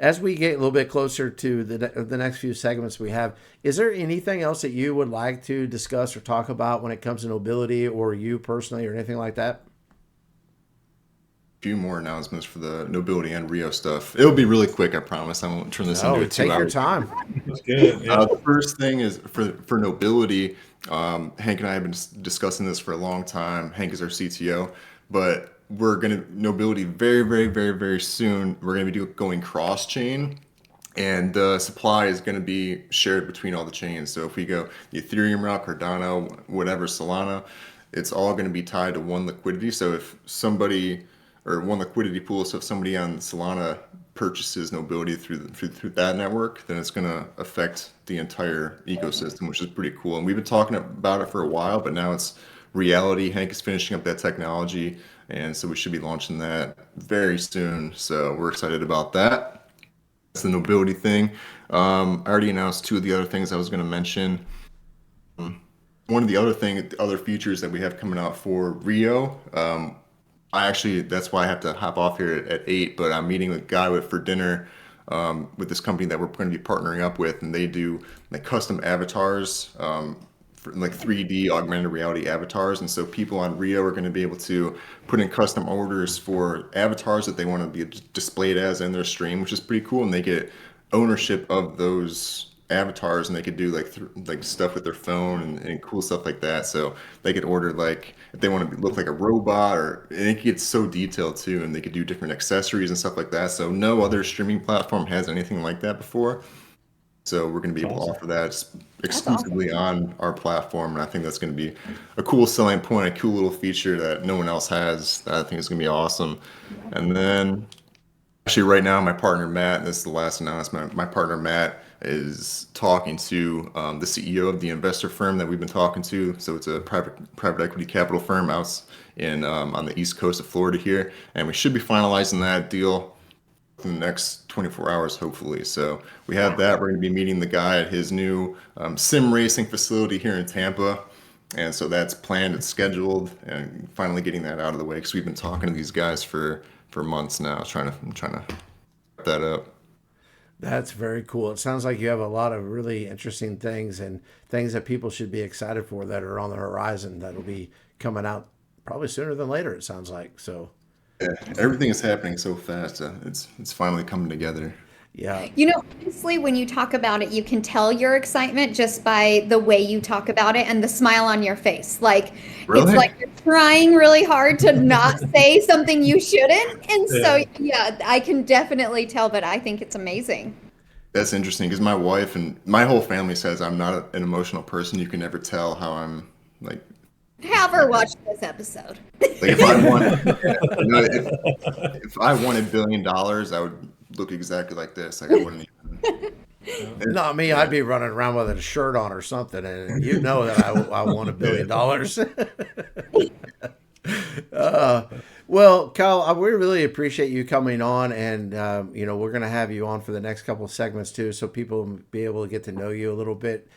As we get a little bit closer to the next few segments we have, is there anything else that you would like to discuss or talk about when it comes to Nobility or you personally or anything like that? Few more announcements for the Nobility and Rio stuff. It'll be really quick, I promise. I won't turn this into Oh, a take 2 hour. your time. That's good. Yeah. The first thing is for Nobility. Hank and I have been discussing this for a long time. Hank is our CTO, but we're gonna Nobility very, very, very, very soon. We're gonna be going cross chain, and the supply is going to be shared between all the chains. So if we go the Ethereum route, Cardano, whatever, Solana, it's all going to be tied to one liquidity. So if somebody or one liquidity pool, so if somebody on Solana purchases Nobility through that network, then it's going to affect the entire ecosystem, which is pretty cool. And we've been talking about it for a while, but now it's reality. Hank is finishing up that technology, and so we should be launching that very soon. So we're excited about that. That's the Nobility thing. I already announced two of the other things I was going to mention. One of the other features that we have coming out for Rio. That's why I have to hop off here at 8, but I'm meeting with a guy for dinner with this company that we're going to be partnering up with, and they do like custom avatars, for like 3D augmented reality avatars. And so people on Rio are going to be able to put in custom orders for avatars that they want to be displayed as in their stream, which is pretty cool. And they get ownership of those avatars, and they could do like stuff with their phone and cool stuff like that. So they could order like if they want to look like a robot, and it gets so detailed too, and they could do different accessories and stuff like that. So no other streaming platform has anything like that before. So we're going to be able to offer that exclusively on our platform, and I think that's going to be a cool selling point, a cool little feature that no one else has. That I think is going to be awesome. And then, actually, right now, my partner Matt, and this is the last announcement. My partner Matt is talking to the CEO of the investor firm that we've been talking to. So it's a private equity capital firm out in on the east coast of Florida here, and we should be finalizing that deal in the next 24 hours, hopefully. So we have that. We're going to be meeting the guy at his new sim racing facility here in Tampa. And so that's planned, it's scheduled, and finally getting that out of the way because we've been talking to these guys for months now, trying to wrap that up. That's very cool. It sounds like you have a lot of really interesting things and things that people should be excited for that are on the horizon that'll be coming out probably sooner than later, it sounds like. So Yeah, everything is happening so fast. It's finally coming together. Yeah. You know, honestly, when you talk about it, you can tell your excitement just by the way you talk about it and the smile on your face. Like, it's Really? like you're trying really hard to not say something you shouldn't. And so, Yeah. yeah, I can definitely tell that I think it's amazing. That's interesting because my wife and my whole family says I'm not an emotional person. You can never tell how I'm like. Have her watch this episode. Like if I wanted, yeah, if I wanted $1 billion, I would look exactly like this. Like I wouldn't even. Not me. Yeah. I'd be running around with a shirt on or something, and you know that I want $1 billion. Well, Kyle, we really appreciate you coming on, and we're going to have you on for the next couple of segments too, so people will be able to get to know you a little bit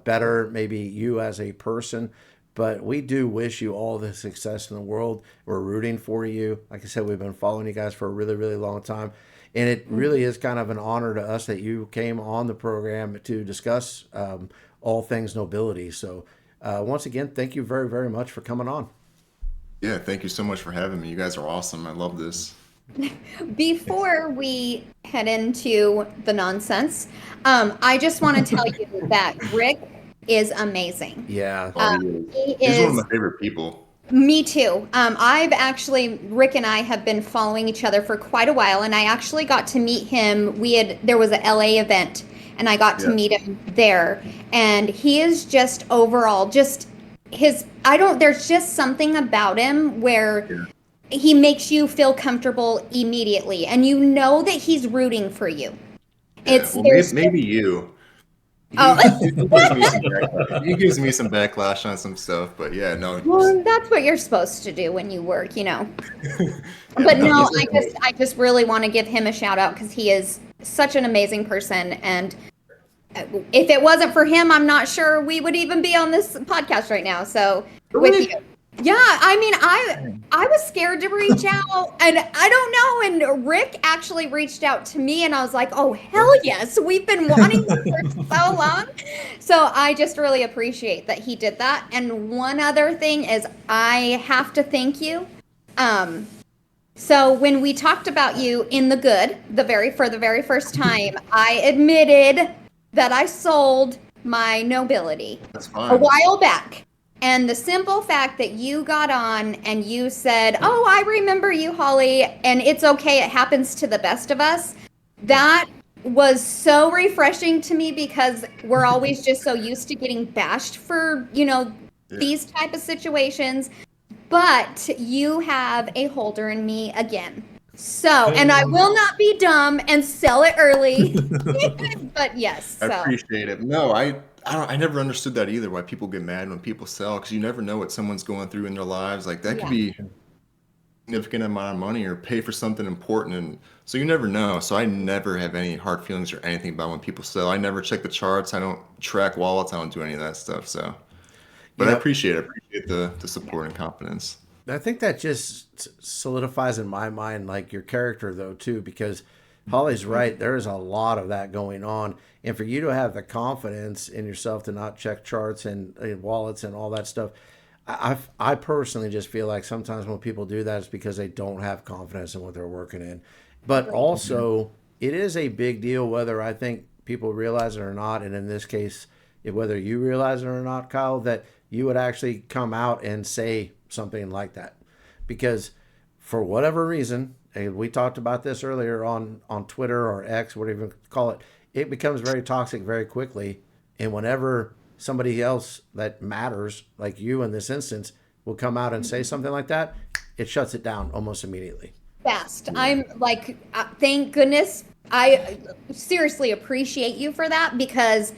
better, maybe you as a person. But we do wish you all the success in the world. We're rooting for you. Like I said, we've been following you guys for a really, really long time. And it really is kind of an honor to us that you came on the program to discuss all things nobility. So once again, thank you very, very much for coming on. Yeah, thank you so much for having me. You guys are awesome. I love this. Before we head into the nonsense, I just want to tell you that Rick is amazing. Yeah. Oh, he's one of Is my favorite people. Me too. Rick and I have been following each other for quite a while, and I actually got to meet him. There was a LA event, and I got to Yeah. meet him there. And he is just overall, there's just something about him where Yeah. he makes you feel comfortable immediately, and you know that he's rooting for you. Yeah. Well, maybe you. Oh. He gives me some backlash on some stuff, but yeah, no. Well, that's what you're supposed to do when you work, Yeah, But no, he's I just really want to give him a shout out because he is such an amazing person. And if it wasn't for him, I'm not sure we would even be on this podcast right now. So with Really? you. Yeah, I mean, I was scared to reach out, and I don't know. And Rick actually reached out to me, and I was like, "Oh hell yes, we've been wanting this for so long." So I just really appreciate that he did that. And one other thing is, I have to thank you. So when we talked about you in the good, for the very first time, I admitted that I sold my nobility That's a fine. while back. And the simple fact that you got on and you said, "Oh, I remember you, Holly, and it's okay, it happens to the best of us," that was so refreshing to me because we're always just so used to getting bashed for, Yeah. these type of situations. But you have a holder in me again. So, and I will not be dumb and sell it early. But yes, I so. appreciate it. No, I never understood that either. Why people get mad when people sell, because you never know what someone's going through in their lives. Like that could Yeah. be a significant amount of money or pay for something important, and so you never know. So I never have any hard feelings or anything about when people sell. I never check the charts. I don't track wallets. I don't do any of that stuff. So, but I Yeah. appreciate it. I appreciate the support and confidence. I think that just solidifies in my mind like your character though too, because Holly's right. There is a lot of that going on, and for you to have the confidence in yourself to not check charts and wallets and all that stuff, I personally just feel like sometimes when people do that, it's because they don't have confidence in what they're working in. But also, it is a big deal whether I think people realize it or not, and in this case, whether you realize it or not, Kyle, that you would actually come out and say something like that, because for whatever reason, and we talked about this earlier on Twitter or X, whatever you call it, it becomes very toxic very quickly. And whenever somebody else that matters, like you in this instance, will come out and say something like that, it shuts it down almost immediately. Fast. I'm like, thank goodness. I seriously appreciate you for that because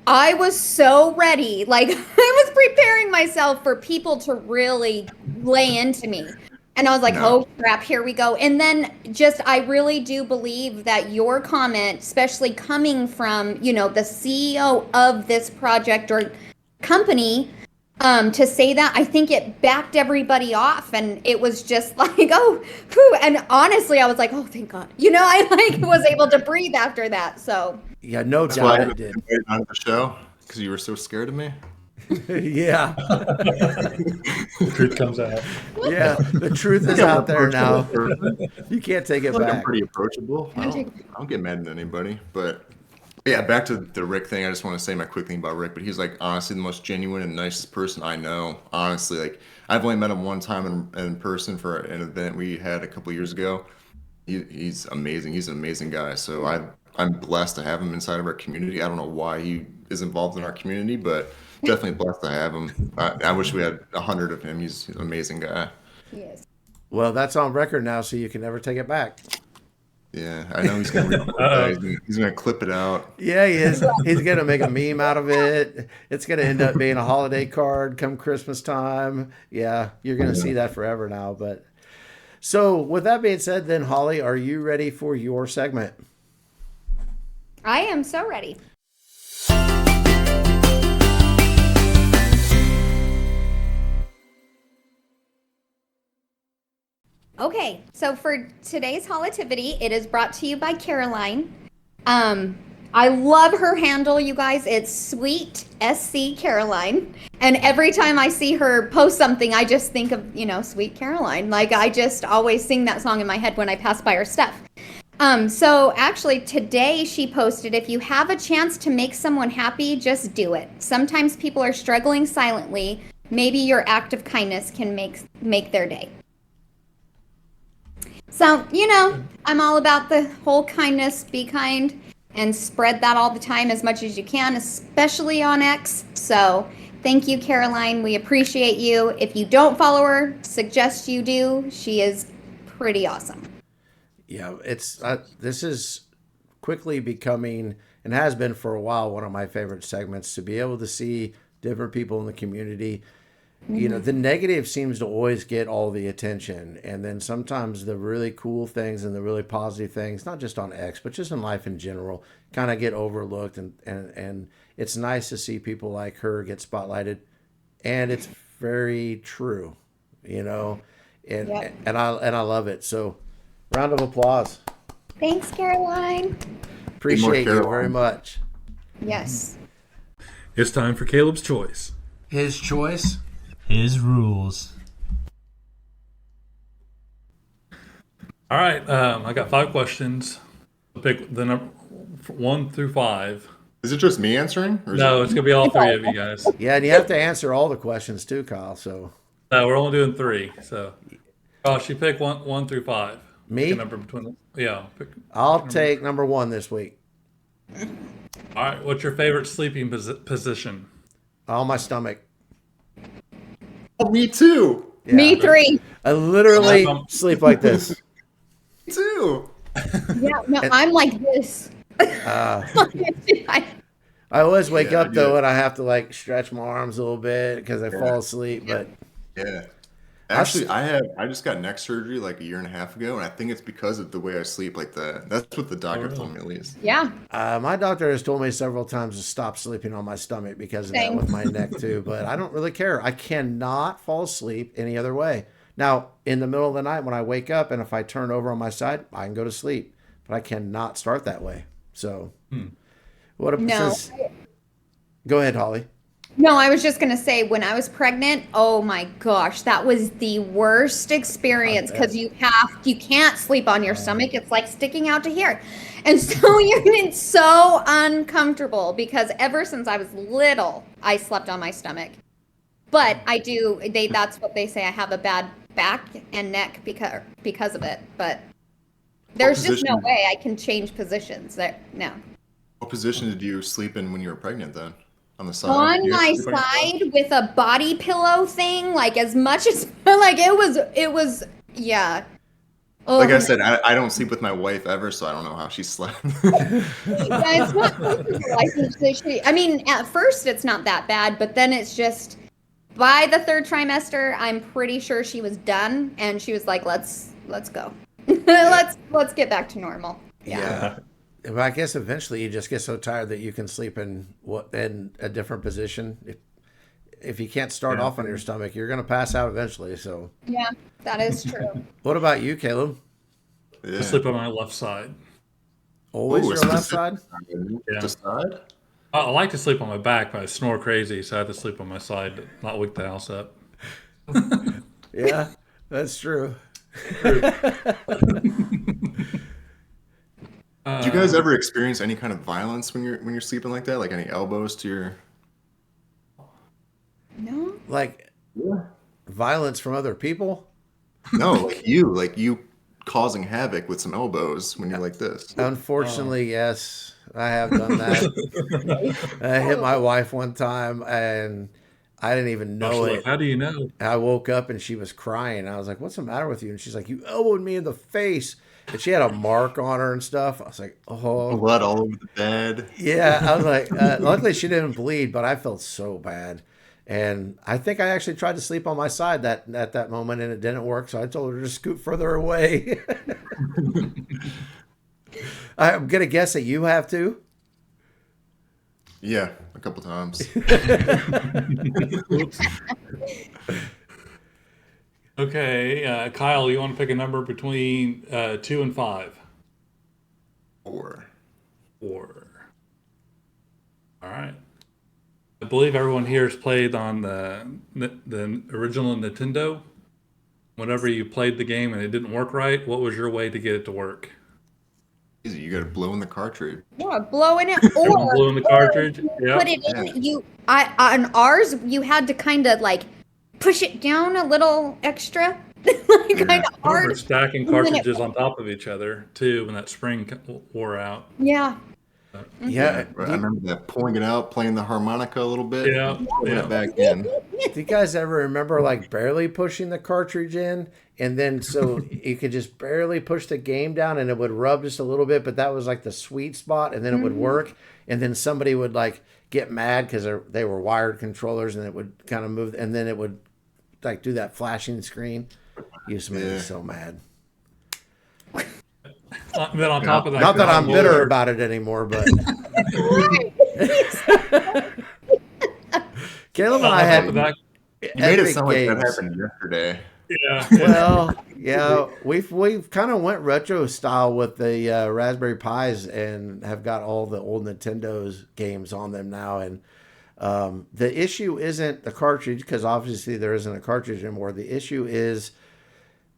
I was so ready. Like, I was preparing myself for people to really lay into me. And I was like, No. oh crap, here we go. And then I really do believe that your comment, especially coming from, the CEO of this project or company, to say that, I think it backed everybody off, and it was just like, oh, whew. And honestly, I was like, oh, thank God. I was able to breathe after that. So Yeah, no That's why I doubt it haven't did. invited on the show because you were so scared of me. Yeah. The truth comes out. Yeah. The truth is Yeah, out there now. person. You can't take it Like I'm back. pretty approachable. I Can't take don't get mad at anybody. But yeah, back to the Rick thing. I just want to say my quick thing about Rick. But he's like honestly the most genuine and nicest person I know. Honestly, like I've only met him one time in person for an event we had a couple years ago. He's amazing. He's an amazing guy. So I'm blessed to have him inside of our community. I don't know why he is involved in our community, but definitely blessed to have him. I wish we had 100 of him. He's an amazing guy. Yes. Well, that's on record now, so you can never take it back. Yeah, I know he's gonna record that. He's gonna clip it out. Yeah, he is. He's going to make a meme out of it. It's going to end up being a holiday card come Christmas time. Yeah, you're going to see that forever now. But so, with that being said, then, Holly, are you ready for your segment? I am so ready. Okay, so for today's HOLLITIVITY, it is brought to you by Caroline. I love her handle, you guys. It's Sweet SC Caroline. And every time I see her post something, I just think of, Sweet Caroline. Like, I just always sing that song in my head when I pass by her stuff. So actually today she posted, if you have a chance to make someone happy, just do it. Sometimes people are struggling silently. Maybe your act of kindness can make their day. So, I'm all about the whole kindness, be kind, and spread that all the time as much as you can, especially on X. So thank you, Caroline. We appreciate you. If you don't follow her, suggest you do. She is pretty awesome. Yeah, this is quickly becoming, and has been for a while, one of my favorite segments, to be able to see different people in the community. The negative seems to always get all the attention. And then sometimes the really cool things and the really positive things, not just on X, but just in life in general, kind of get overlooked. And it's nice to see people like her get spotlighted. And it's very true, and Yep. and I love it. So round of applause. Thanks, Caroline. Appreciate you Caroline. very much. Yes. It's time for Caleb's choice. His choice. His rules. All right, I got 5 questions. Pick the number 1 through 5. Is it just me answering? Or is No, it... it's gonna be all 3 of you guys. Yeah, and you have to answer all the questions too, Kyle. So No, we're only doing 3. So, Josh, you pick 1 through 5. Me? Pick a number between them. Yeah. I'll take number 1 this week. All right. What's your favorite sleeping position? On my stomach. Oh, me too. Yeah. Me 3. I literally sleep like this. Me too. Yeah, no, I'm like this. I always wake Yeah, up though, and I have to like stretch my arms a little bit because I fall asleep. But Yeah. Actually, I just got neck surgery like a year and a half ago, and I think it's because of the way I sleep. Like that's what the doctor told me at least. Yeah. my doctor has told me several times to stop sleeping on my stomach because of that Same. with my neck too. But I don't really care. I cannot fall asleep any other way. Now, in the middle of the night when I wake up and if I turn over on my side, I can go to sleep. But I cannot start that way. So, what a No. Go ahead, Holly. No, I was just going to say when I was pregnant, oh my gosh, that was the worst experience because you can't sleep on your stomach. It's like sticking out to here. And so it's so uncomfortable because ever since I was little, I slept on my stomach. But that's what they say. I have a bad back and neck because of it. But there's just no way I can change positions. No. What position did you sleep in when you were pregnant then? On the side? On You my sleep on your side? side with a body pillow thing, like as much as like it was yeah. Oh, Like I said, I don't sleep with my wife ever, so I don't know how she slept. yeah, it's not comfortable. I mean, at first it's not that bad, but then it's just by the 3rd trimester, I'm pretty sure she was done, and she was like, "Let's go, let's get back to normal." Yeah. But I guess eventually you just get so tired that you can sleep in a different position. If you can't start off on your stomach, you're going to pass out eventually. So Yeah, that is true. what about you, Caleb? I sleep on my left side. Always Ooh, your a left specific side? Yeah. The side? I like to sleep on my back, but I snore crazy, so I have to sleep on my side to not wake the house up. Yeah, that's true. Do you guys ever experience any kind of violence when you're sleeping like that? Like any elbows to your? No. Like violence from other people. No, like you causing havoc with some elbows when you're like this. Unfortunately, yes, I have done that. I hit my wife one time, and I didn't even Oh, know she's it. like, how do you know? I woke up and she was crying. I was like, "What's the matter with you?" And she's like, "You elbowed me in the face." And she had a mark on her and stuff. I was like, "Oh, Blood all over the bed. yeah." I was like, luckily she didn't bleed, but I felt so bad. And I think I actually tried to sleep on my side that at that moment, and it didn't work. So I told her to scoot further away. I'm gonna guess that you have to. Yeah, a couple times. Oops. Okay, Kyle, you want to pick a number between 2 and 5? Or 4. All right. I believe everyone here has played on the original Nintendo. Whenever you played the game and it didn't work right, what was your way to get it to work? easy, you got to blow in the cartridge. Yeah, blowing it Everyone blew in the cartridge. put Yep. it Yeah. in. On ours, you had to kind of like push it down a little extra, like kind of I remember hard. stacking And then it- cartridges on top of each other too when that spring wore out. Yeah. Yeah. I remember that, pulling it out, playing the harmonica a little bit, Yeah, putting yeah. it back in. Do you guys ever remember like barely pushing the cartridge in, and then so you could just barely push the game down and it would rub just a little bit, but that was like the sweet spot, and then it would work, and then somebody would like get mad because they were wired controllers, and it would kind of move, and then it would like do that flashing screen. Used to make me Yeah. so mad. Then on top of that, Not that I'm you bitter were- about it anymore, but Caleb and on I top had of that, You made it epic sound like that games. happened yesterday. yeah. Well, yeah, we've kind of went retro style with the Raspberry Pis and have got all the old Nintendo's games on them now. And the issue isn't the cartridge, because obviously there isn't a cartridge anymore. The issue is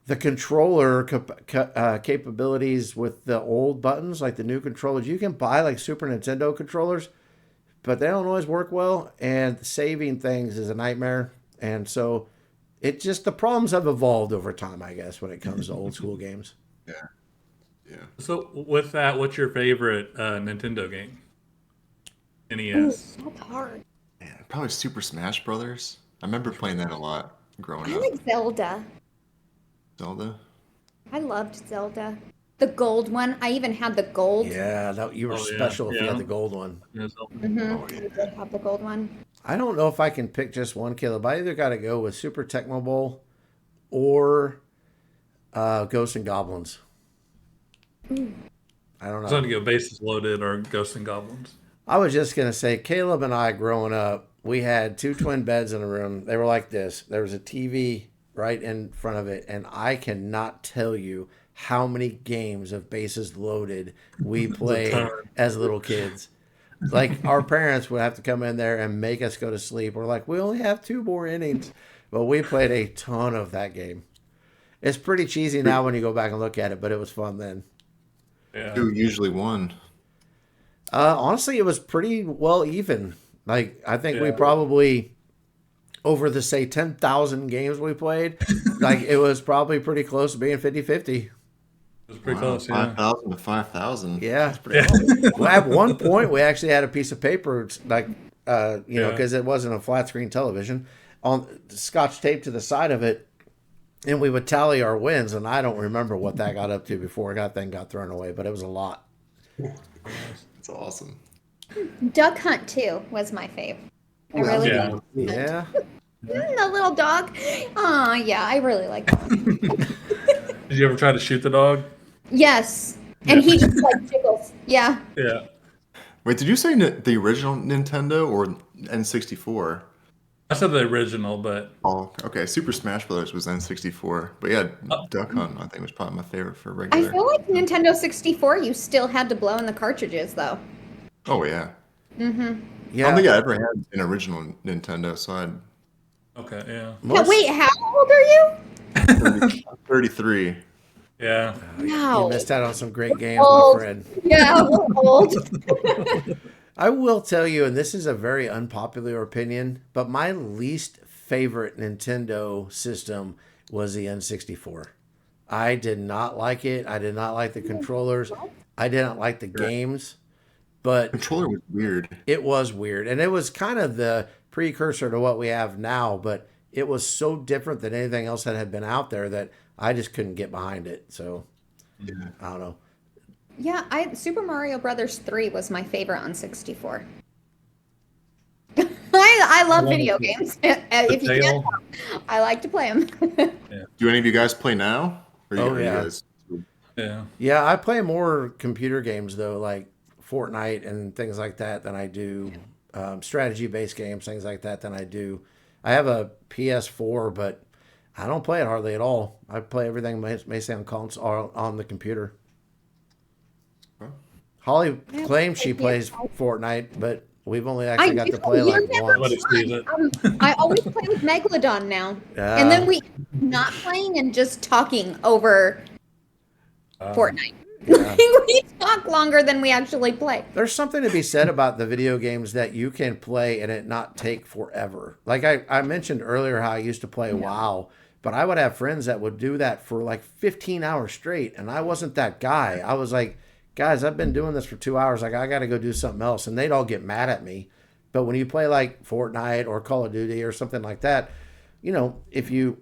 the controller capabilities with the old buttons, like the new controllers. You can buy like Super Nintendo controllers, but they don't always work well, and saving things is a nightmare. And so it just, the problems have evolved over time, I guess, when it comes to old school games. Yeah. So with that, what's your favorite Nintendo game? NES. That's hard. Man, probably Super Smash Brothers. I remember playing that a lot growing I up. like Zelda. Zelda. I loved Zelda. The gold one. I even had the gold. Yeah, that, you were Oh, yeah, special if you yeah. had the gold one. Yeah, so- Oh, I yeah. did have the gold one. I don't know if I can pick just one, Caleb. I either got to go with Super Tecmo Bowl or Ghosts and Goblins. I don't So know. to go Bases Loaded or Ghosts and Goblins. I was just going to say, Caleb and I growing up, we had two twin beds in a room. They were like this. There was a TV right in front of it, and I cannot tell you how many games of Bases Loaded we played ton. as little kids. Like, our parents would have to come in there and make us go to sleep. We're like, we only have 2 more innings. But we played a ton of that game. It's pretty cheesy now when you go back and look at it, but it was fun then. Yeah. Who usually won? Honestly, it was pretty well even. Like, I think we Yeah. probably, over the, say, 10,000 games we played, like, it was probably pretty close to being 50-50. It was pretty Wow, close, yeah. 5,000 to 5,000. Yeah. Yeah. Well, at one point, we actually had a piece of paper, like, you know, Yeah. because it wasn't a flat screen television, on scotch tape to the side of it, and we would tally our wins. And I don't remember what that got up to before that thing got thrown away, but it was a lot. That's awesome. Duck Hunt too was my fave. I really Yeah. did. Yeah. The little dog. Oh yeah, I really like that one. Did you ever try to shoot the dog? Yes. And he just like jiggles. Yeah. Yeah. Wait, did you say the original Nintendo or N64? I said the original, but Oh, okay. Super Smash Brothers was N64, but yeah, Duck Hunt I think was probably my favorite for I regular. feel like Nintendo 64 you still had to blow in the cartridges though. Oh yeah, Mm-hmm. I don't Yeah. think I ever had an original Nintendo, so Okay, yeah. Yeah, wait, how old are you? I'm 33. Yeah. You Wow. missed out on some great games, my Old. friend. Yeah, we're old. I will tell you, and this is a very unpopular opinion, but my least favorite Nintendo system was the N64. I did not like it. I did not like the controllers. I didn't like the games, but Controller was weird. it was weird. And it was kind of the precursor to what we have now, but it was so different than anything else that had been out there that I just couldn't get behind it. So Yeah. I don't know. Yeah, Super Mario Brothers 3 was my favorite on 64. I love video games. If you can't Tail. tell, I like to play them. Do any of you guys play now? Or Oh, are you yeah. guys? Yeah. Yeah, I play more computer games though, like Fortnite and things like that, than I do strategy-based games, things like that, than I do. I have a PS4, but I don't play it hardly at all. I play everything basically on console or on the computer. Huh? Holly claims she plays Fortnite, but we've only I actually got do. to play You're like never once. Somebody sees it. I always play with Megalodon now. Yeah. And then we not playing and just talking over Fortnite. Yeah. We talk longer than we actually play. There's something to be said about the video games that you can play and it not take forever. Like I mentioned earlier how I used to play WoW, but I would have friends that would do that for like 15 hours straight, and I wasn't that guy. I was like, guys, I've been doing this for 2 hours. Like, I got to go do something else. And they'd all get mad at me. But when you play like Fortnite or Call of Duty or something like that, you know, if you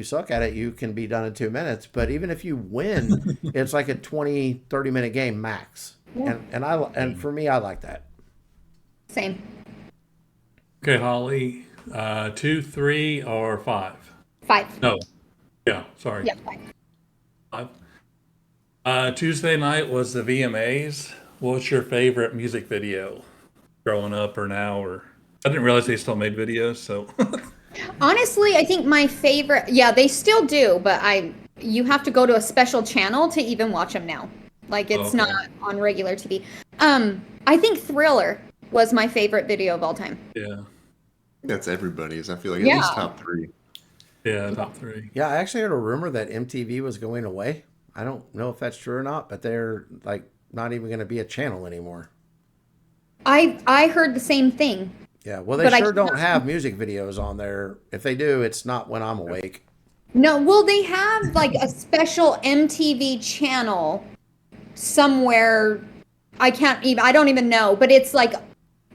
suck at it, you can be done in 2 minutes. But even if you win, it's like a 20, 30-minute game max. Yeah. And for me, I like that. Same. Okay, Holly. 2, 3, or 5? 5. No. Yeah, sorry. Yeah, 5. 5. Tuesday night was the VMAs. What's your favorite music video growing up or now? Or I didn't realize they still made videos, so Honestly, I think my favorite, yeah, they still do, but you have to go to a special channel to even watch them now. Like it's Okay. not on regular TV. I think Thriller was my favorite video of all time. yeah. That's everybody's. I feel like Yeah. at least top 3. Yeah, top 3. Yeah, I actually heard a rumor that MTV was going away. I don't know if that's true or not, but they're like not even going to be a channel anymore. I heard the same thing. Yeah, well, they But I sure don't cannot- have music videos on there. If they do, it's not when I'm awake. No, well, they have like a special MTV channel somewhere. I don't even know, but it's like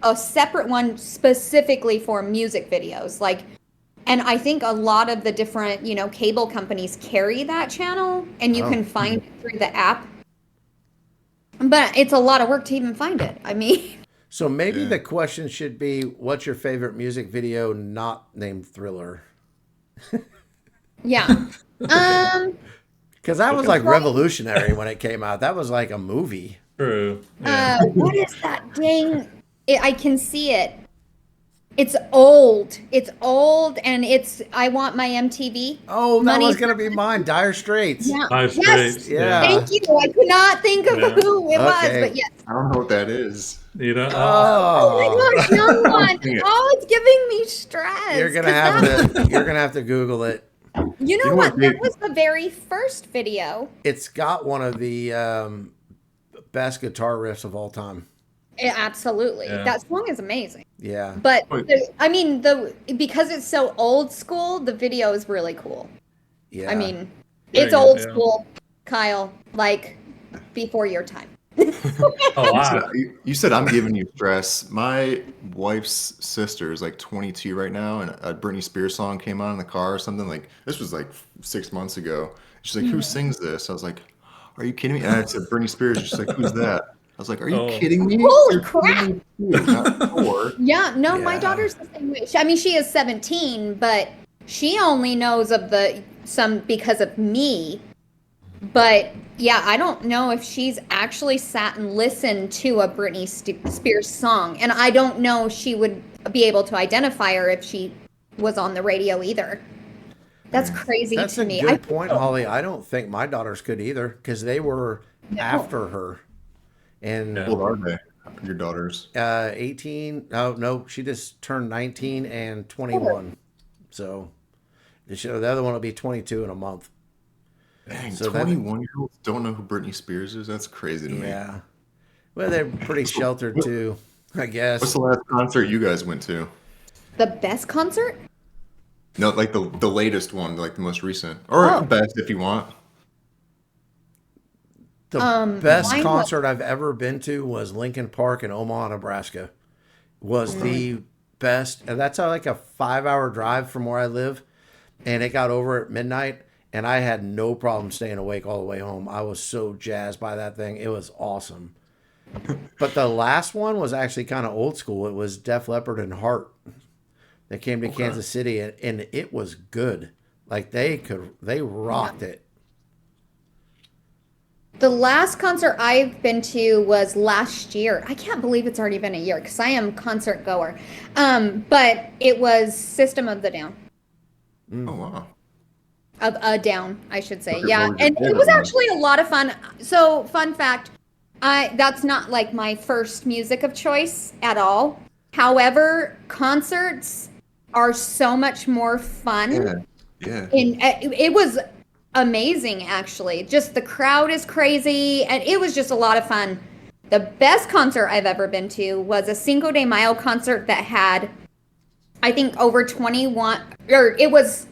a separate one specifically for music videos. Like, and I think a lot of the different, cable companies carry that channel and you Oh. can find it through the app. But it's a lot of work to even find it. I mean, So maybe Yeah. the question should be, what's your favorite music video not named Thriller? yeah. Because that was like revolutionary when it came out. That was like a movie. True. Yeah. What is that dang? I can see it. It's old. It's old, and I want my MTV. Oh, that money was going to be mine. Dire Straits. Yeah. Five Yes. Straits. Yeah. Thank you. I could not think of Yeah. who it was, Okay. but yes. I don't know what that is. You know? Oh my Oh, gosh, young one. Yeah. Oh, it's giving me stress. you're gonna 'cause have that- to. You're gonna have to Google it. You know know what? what, That Dave? was the very first video. It's got one of the best guitar riffs of all time. Absolutely. Yeah. That song is amazing. Yeah. But Wait. because it's so old school, the video is really cool. Yeah. I mean, Very it's good, old yeah. school, Kyle, like before your time. Oh, wow. You said I'm giving you stress. My wife's sister is like 22 right now, and a Britney Spears song came on in the car or something. Like this was like 6 months ago. She's like, "Who sings this?" I was like, "Are you kidding me?" And I said, "Britney Spears." She's like, "Who's that?" I was like, "Are you Oh. kidding me?" Holy You're crap. 22, not 4. Yeah, no, my Yeah. daughter's the same way. She is 17, but she only knows of some because of me. But yeah, I don't know if she's actually sat and listened to a Britney Spears song, and I don't know if she would be able to identify her if she was on the radio either. That's crazy That's to a me. good point, Holly. I don't think my daughters could either because they were No. after her. And Yeah. How old are they? Your daughters. 18. Oh no, she just turned 19 and 21. So the other one will be 22 in a month. Dang, So that 21-year-olds don't know who Britney Spears is? That's crazy to me. yeah. Well, they're pretty So, sheltered what- too, I What's guess. the last concert you guys went to? The best concert? No, like the latest one, like the most recent, or Oh, best if you want. The best mine was. concert I've ever been to was Lincoln Park in Omaha, Nebraska. Was Mm. the best, and that's like a 5 hour drive from where I live, and it got over at midnight, and I had no problem staying awake all the way home. I was so jazzed by that thing. It was awesome. But the last one was actually kind of old school. It was Def Leppard and Heart. They came to Kansas City, and it was good. Like they rocked it. The last concert I've been to was last year. I can't believe it's already been a year because I am a concert goer. But it was System of the Down. Oh wow. Of a Down, I should say. What Yeah, was your and it favorite was one? actually a lot of fun. So, fun fact, that's not like my first music of choice at all. However, concerts are so much more fun. Yeah. Yeah. And it was amazing, actually. Just the crowd is crazy, and it was just a lot of fun. The best concert I've ever been to was a Cinco de Mayo concert that had, I think, over 21, or it was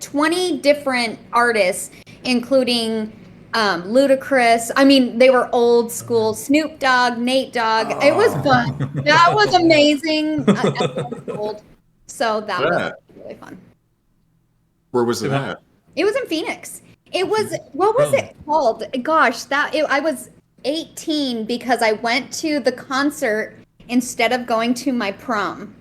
20 different artists, including Ludacris. I mean, they were old school. Snoop Dogg, Nate Dogg. It was fun. That was amazing. I was old. So that was Yeah. really fun. Where was it Yeah. at? It was in Phoenix. It was, what was it called? Gosh, I was 18 because I went to the concert instead of going to my prom.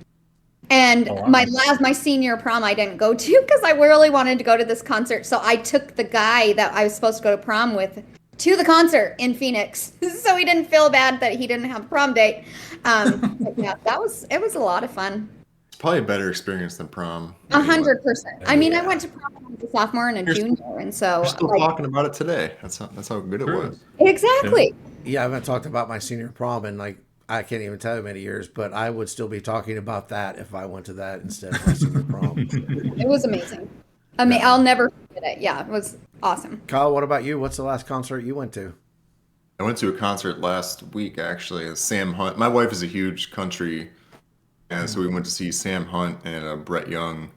And Oh, wow. my senior prom I didn't go to because I really wanted to go to this concert. So I took the guy that I was supposed to go to prom with to the concert in Phoenix. So he didn't feel bad that he didn't have a prom date. But yeah, it was a lot of fun. It's probably a better experience than prom. 100%. I mean, I Yeah. went to prom when I was a sophomore and a You're- junior, and so We're still like, talking about it today. That's how good it True. was. exactly. Yeah, I haven't talked about my senior prom in like I can't even tell you how many years, but I would still be talking about that if I went to that instead of my senior prom. It was amazing. I mean, I'll never forget it. Yeah, it was awesome. Kyle, what about you? What's the last concert you went to? I went to a concert last week actually. Sam Hunt. My wife is a huge country, and so we went to see Sam Hunt and Brett Young. It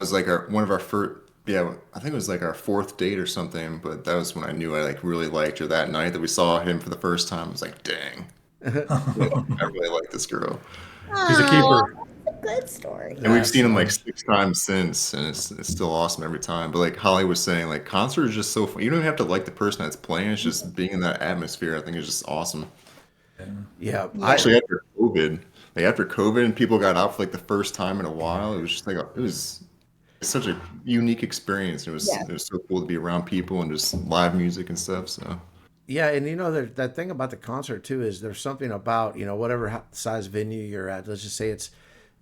was like one of our first. Yeah, I think it was like our fourth date or something. But that was when I knew I like really liked her that night that we saw him for the first time. I was like, dang, I really like this girl. He's a keeper. That's a good story. And we've seen him like 6 times since, and it's still awesome every time. But like Holly was saying, like concerts are just so fun. You don't even have to like the person that's playing. It's just being in that atmosphere. I think is just awesome. Yeah, Actually, after COVID, and people got out for like the first time in a while, it was just like it was such a unique experience. Yeah. It was so cool to be around people and just live music and stuff. So yeah, and you know that thing about the concert too is there's something about whatever size venue you're at. Let's just say it's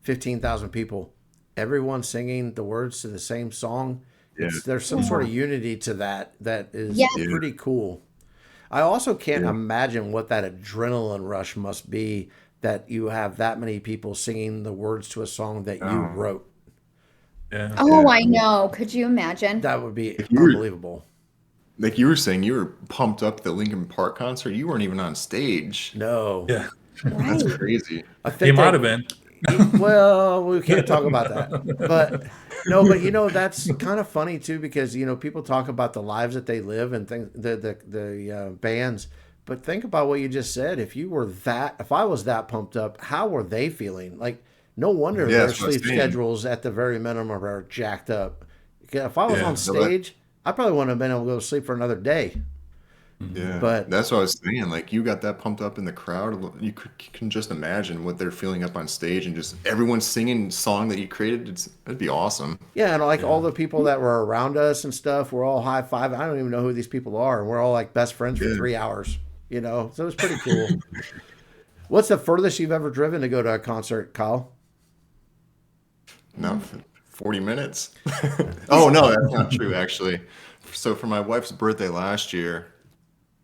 15,000 people, everyone singing the words to the same song. yeah, There's some sort of unity to that is Yeah. pretty cool. I also can't imagine what that adrenaline rush must be that you have that many people singing the words to a song that you Oh. wrote. Yeah. Oh, I know. Could you imagine? That would be you were- unbelievable. like you were saying, you were pumped up at the Linkin Park concert. You weren't even on stage. No. Yeah. That's Right. crazy. I He think might that- have been. Well, we can't talk about that. But no, but that's kind of funny too because people talk about the lives that they live and things the bands. But think about what you just said. If I was that pumped up, how were they feeling? Like no wonder Yeah, their that's what I'm sleep saying. schedules at the very minimum are jacked up. If I was Yeah, on so that- stage, I probably wouldn't have been able to go to sleep for another day. Yeah, But- that's what I was saying. Like you got that pumped up in the crowd. You can just imagine what they're feeling up on stage, and just everyone singing song that you created. It'd be awesome. Yeah, and like all the people that were around us and stuff, we're all high five. I don't even know who these people are, and we're all like best friends for Yeah. 3 hours. So it was pretty cool. What's the furthest you've ever driven to go to a concert, Kyle? No, 40 minutes. Oh no, that's not true actually. So for my wife's birthday last year,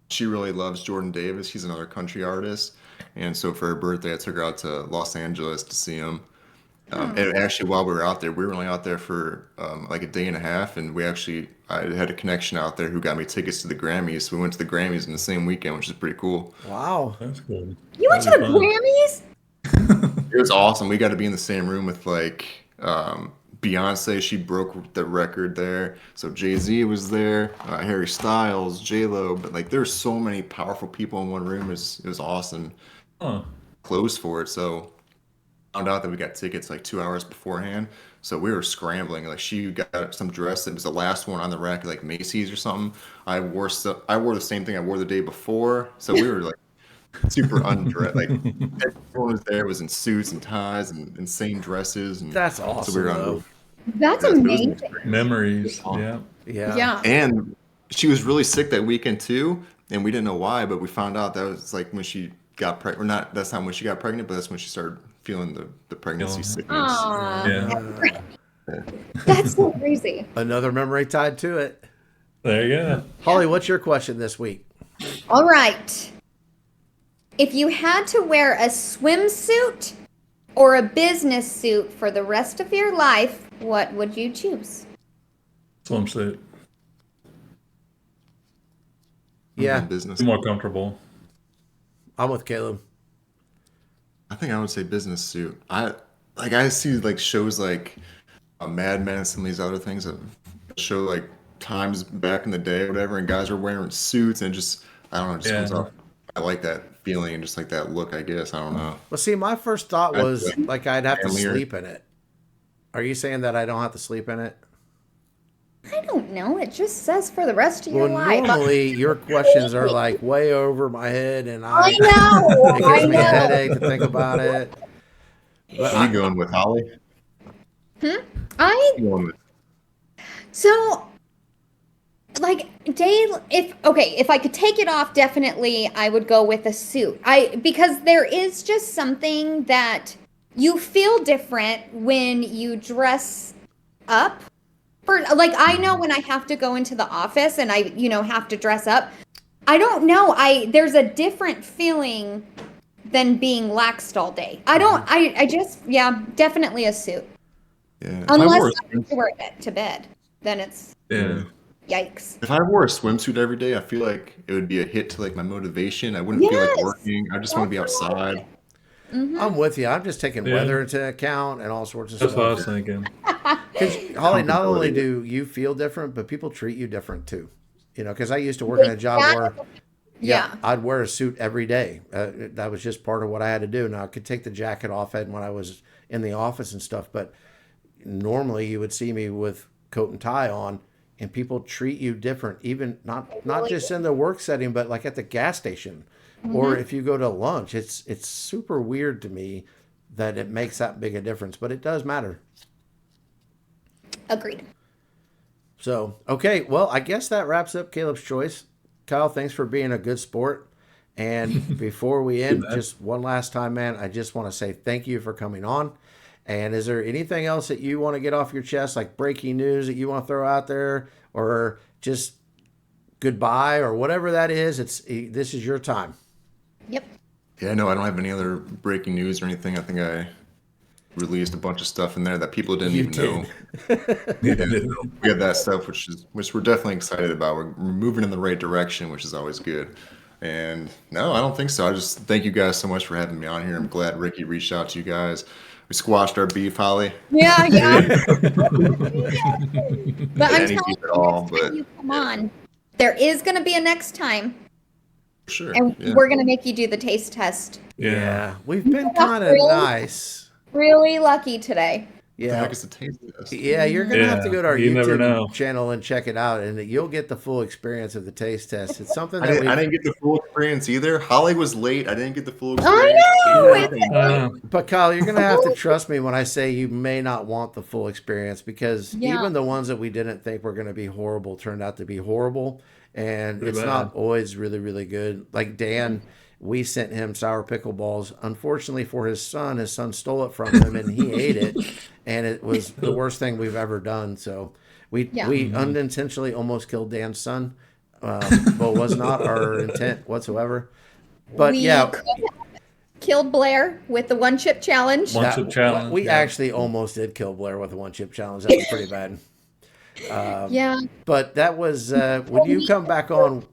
she really loves Jordan Davis. He's another country artist. And so for her birthday, I took her out to Los Angeles to see him. And actually, while we were out there, we were only out there for like a day and a half, and I had a connection out there who got me tickets to the Grammys. So we went to the Grammys in the same weekend, which is pretty cool. Wow. That's cool. You went to the Grammys? It was awesome. We got to be in the same room with like Beyonce. She broke the record there. So Jay-Z was there, Harry Styles, J-Lo, but like there's so many powerful people in one room. It was awesome. Huh. Closed for it, so found out that we got tickets like 2 hours beforehand. So we were scrambling. Like she got some dress that was the last one on the rack, like Macy's or something. I wore the same thing I wore the day before. So we were like super undressed. Like everyone was there was in suits and ties and insane dresses. And That's so awesome, we were though. That's it was amazing. Memories. Yeah. Yeah. Yeah. And she was really sick that weekend too, and we didn't know why, but we found out that was like when she got pregnant. Or not, that's not when she got pregnant, but that's when she started feeling the pregnancy sickness. Aw. Yeah. That's so crazy. Another memory tied to it. There you go. Holly, what's your question this week? All right. If you had to wear a swimsuit or a business suit for the rest of your life, what would you choose? Swimsuit. Yeah, Business. More comfortable. I'm with Caleb. I think I would say business suit. I see like shows like Mad Men and some of these other things that show like times back in the day or whatever, and guys are wearing suits and just I don't know, it just comes Yeah. off. I like that feeling and just like that look. I guess I don't know. Well, see, my first thought was That's like I'd have to family or- sleep in it. Are you saying that I don't have to sleep in it? I don't know. It just says for the rest of your Well, life. normally your questions are like way over my head, and I it know. gives I me a know. headache to think about it. But Are you going with Holly? I I'm going with so like if I could take it off, definitely I would go with a suit. Because there is just something that you feel different when you dress up. For like I know when I have to go into the office and I have to dress up. I don't know. There's a different feeling than being laxed all day. I just definitely a suit. yeah. Unless I have to wear it to bed. Then it's Yeah. yikes. If I wore a swimsuit every day, I feel like it would be a hit to like my motivation. I wouldn't feel like Yes. working. I just want to be outside. I'm with you. I'm just taking Yeah. weather into account and all sorts of That's what I was stuff. thinking. 'Cause, Holly, not only do you feel different, but people treat you different too. Because I used to work in a job where Yeah. I'd wear a suit every day. That was just part of what I had to do. Now I could take the jacket off when I was in the office and stuff, but normally you would see me with coat and tie on, and people treat you different, even not just in the work setting, but like at the gas station or if you go to lunch. It's super weird to me that it makes that big a difference, but it does matter. Agreed. So, okay, well, I guess that wraps up Caleb's choice. Kyle, thanks for being a good sport. And before we end, just one last time, man, I just want to say thank you for coming on. And is there anything else that you want to get off your chest, like breaking news that you want to throw out there, or just goodbye or whatever that is? This is your time. Yep. Yeah, no, I don't have any other breaking news or anything. I think I released a bunch of stuff in there that people didn't even know. We have that stuff, which we're definitely excited about. We're moving in the right direction, which is always good. And no, I don't think so. I just thank you guys so much for having me on here. I'm glad Ricky reached out to you guys. We squashed our beef, Holly. Yeah. But I'm Any telling beef at you, all, next but time you come on, there is going to be a next time, sure. and Yeah. we're going to make you do the taste test. Yeah. We've been kind of Really? nice. Really lucky today. The Yeah. heck is the taste test? Yeah, you're going to have to Yeah, go to our you never know. YouTube channel and check it out, and you'll get the full experience of the taste test. It's something I that didn't, I we didn't get the full experience either. Holly was late. I didn't get the full I experience. know. But Kyle, you're going to have to trust me when I say you may not want the full experience, because Yeah. even the ones that we didn't think were going to be horrible turned out to be horrible. And Pretty it's bad. not always really, really good. Like Dan, we sent him sour pickle balls. Unfortunately for his son stole it from him and he ate it. And it was the worst thing we've ever done. So we Yeah. unintentionally almost killed Dan's son. but was not our intent whatsoever. But we yeah, could have killed Blair with the one chip challenge. One chip challenge, We yeah. actually almost did kill Blair with a one chip challenge. That was pretty bad. Yeah. But that was when you come back on.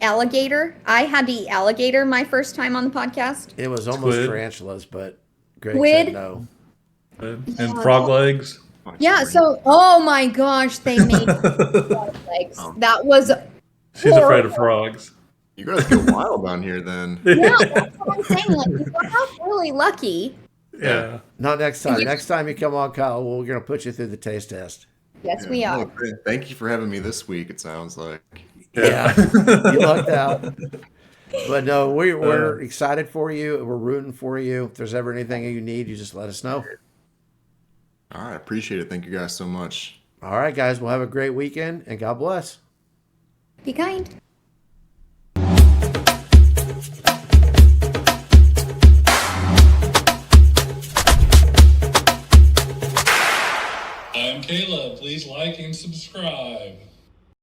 Alligator. I had to eat alligator my first time on the podcast. It was almost Squid. tarantulas, but Greg Squid. said no. And frog legs. Yeah, so oh my gosh, they made frog legs. That was She's afraid horrible. of frogs. You guys get wild on here then. Yeah, that's what I'm saying. Like, you got really lucky. Yeah. Not next time. Yeah. Next time you come on, Kyle, we're going to put you through the taste test. Yes, Yeah. we are. Oh, great. Thank you for having me this week, it sounds like. Yeah, you lucked out. But no, we're excited for you. We're rooting for you. If there's ever anything you need, you just let us know. All right, appreciate it. Thank you guys so much. All right, guys. We'll have a great weekend, and God bless. Be kind. I'm Caleb. Please like and subscribe.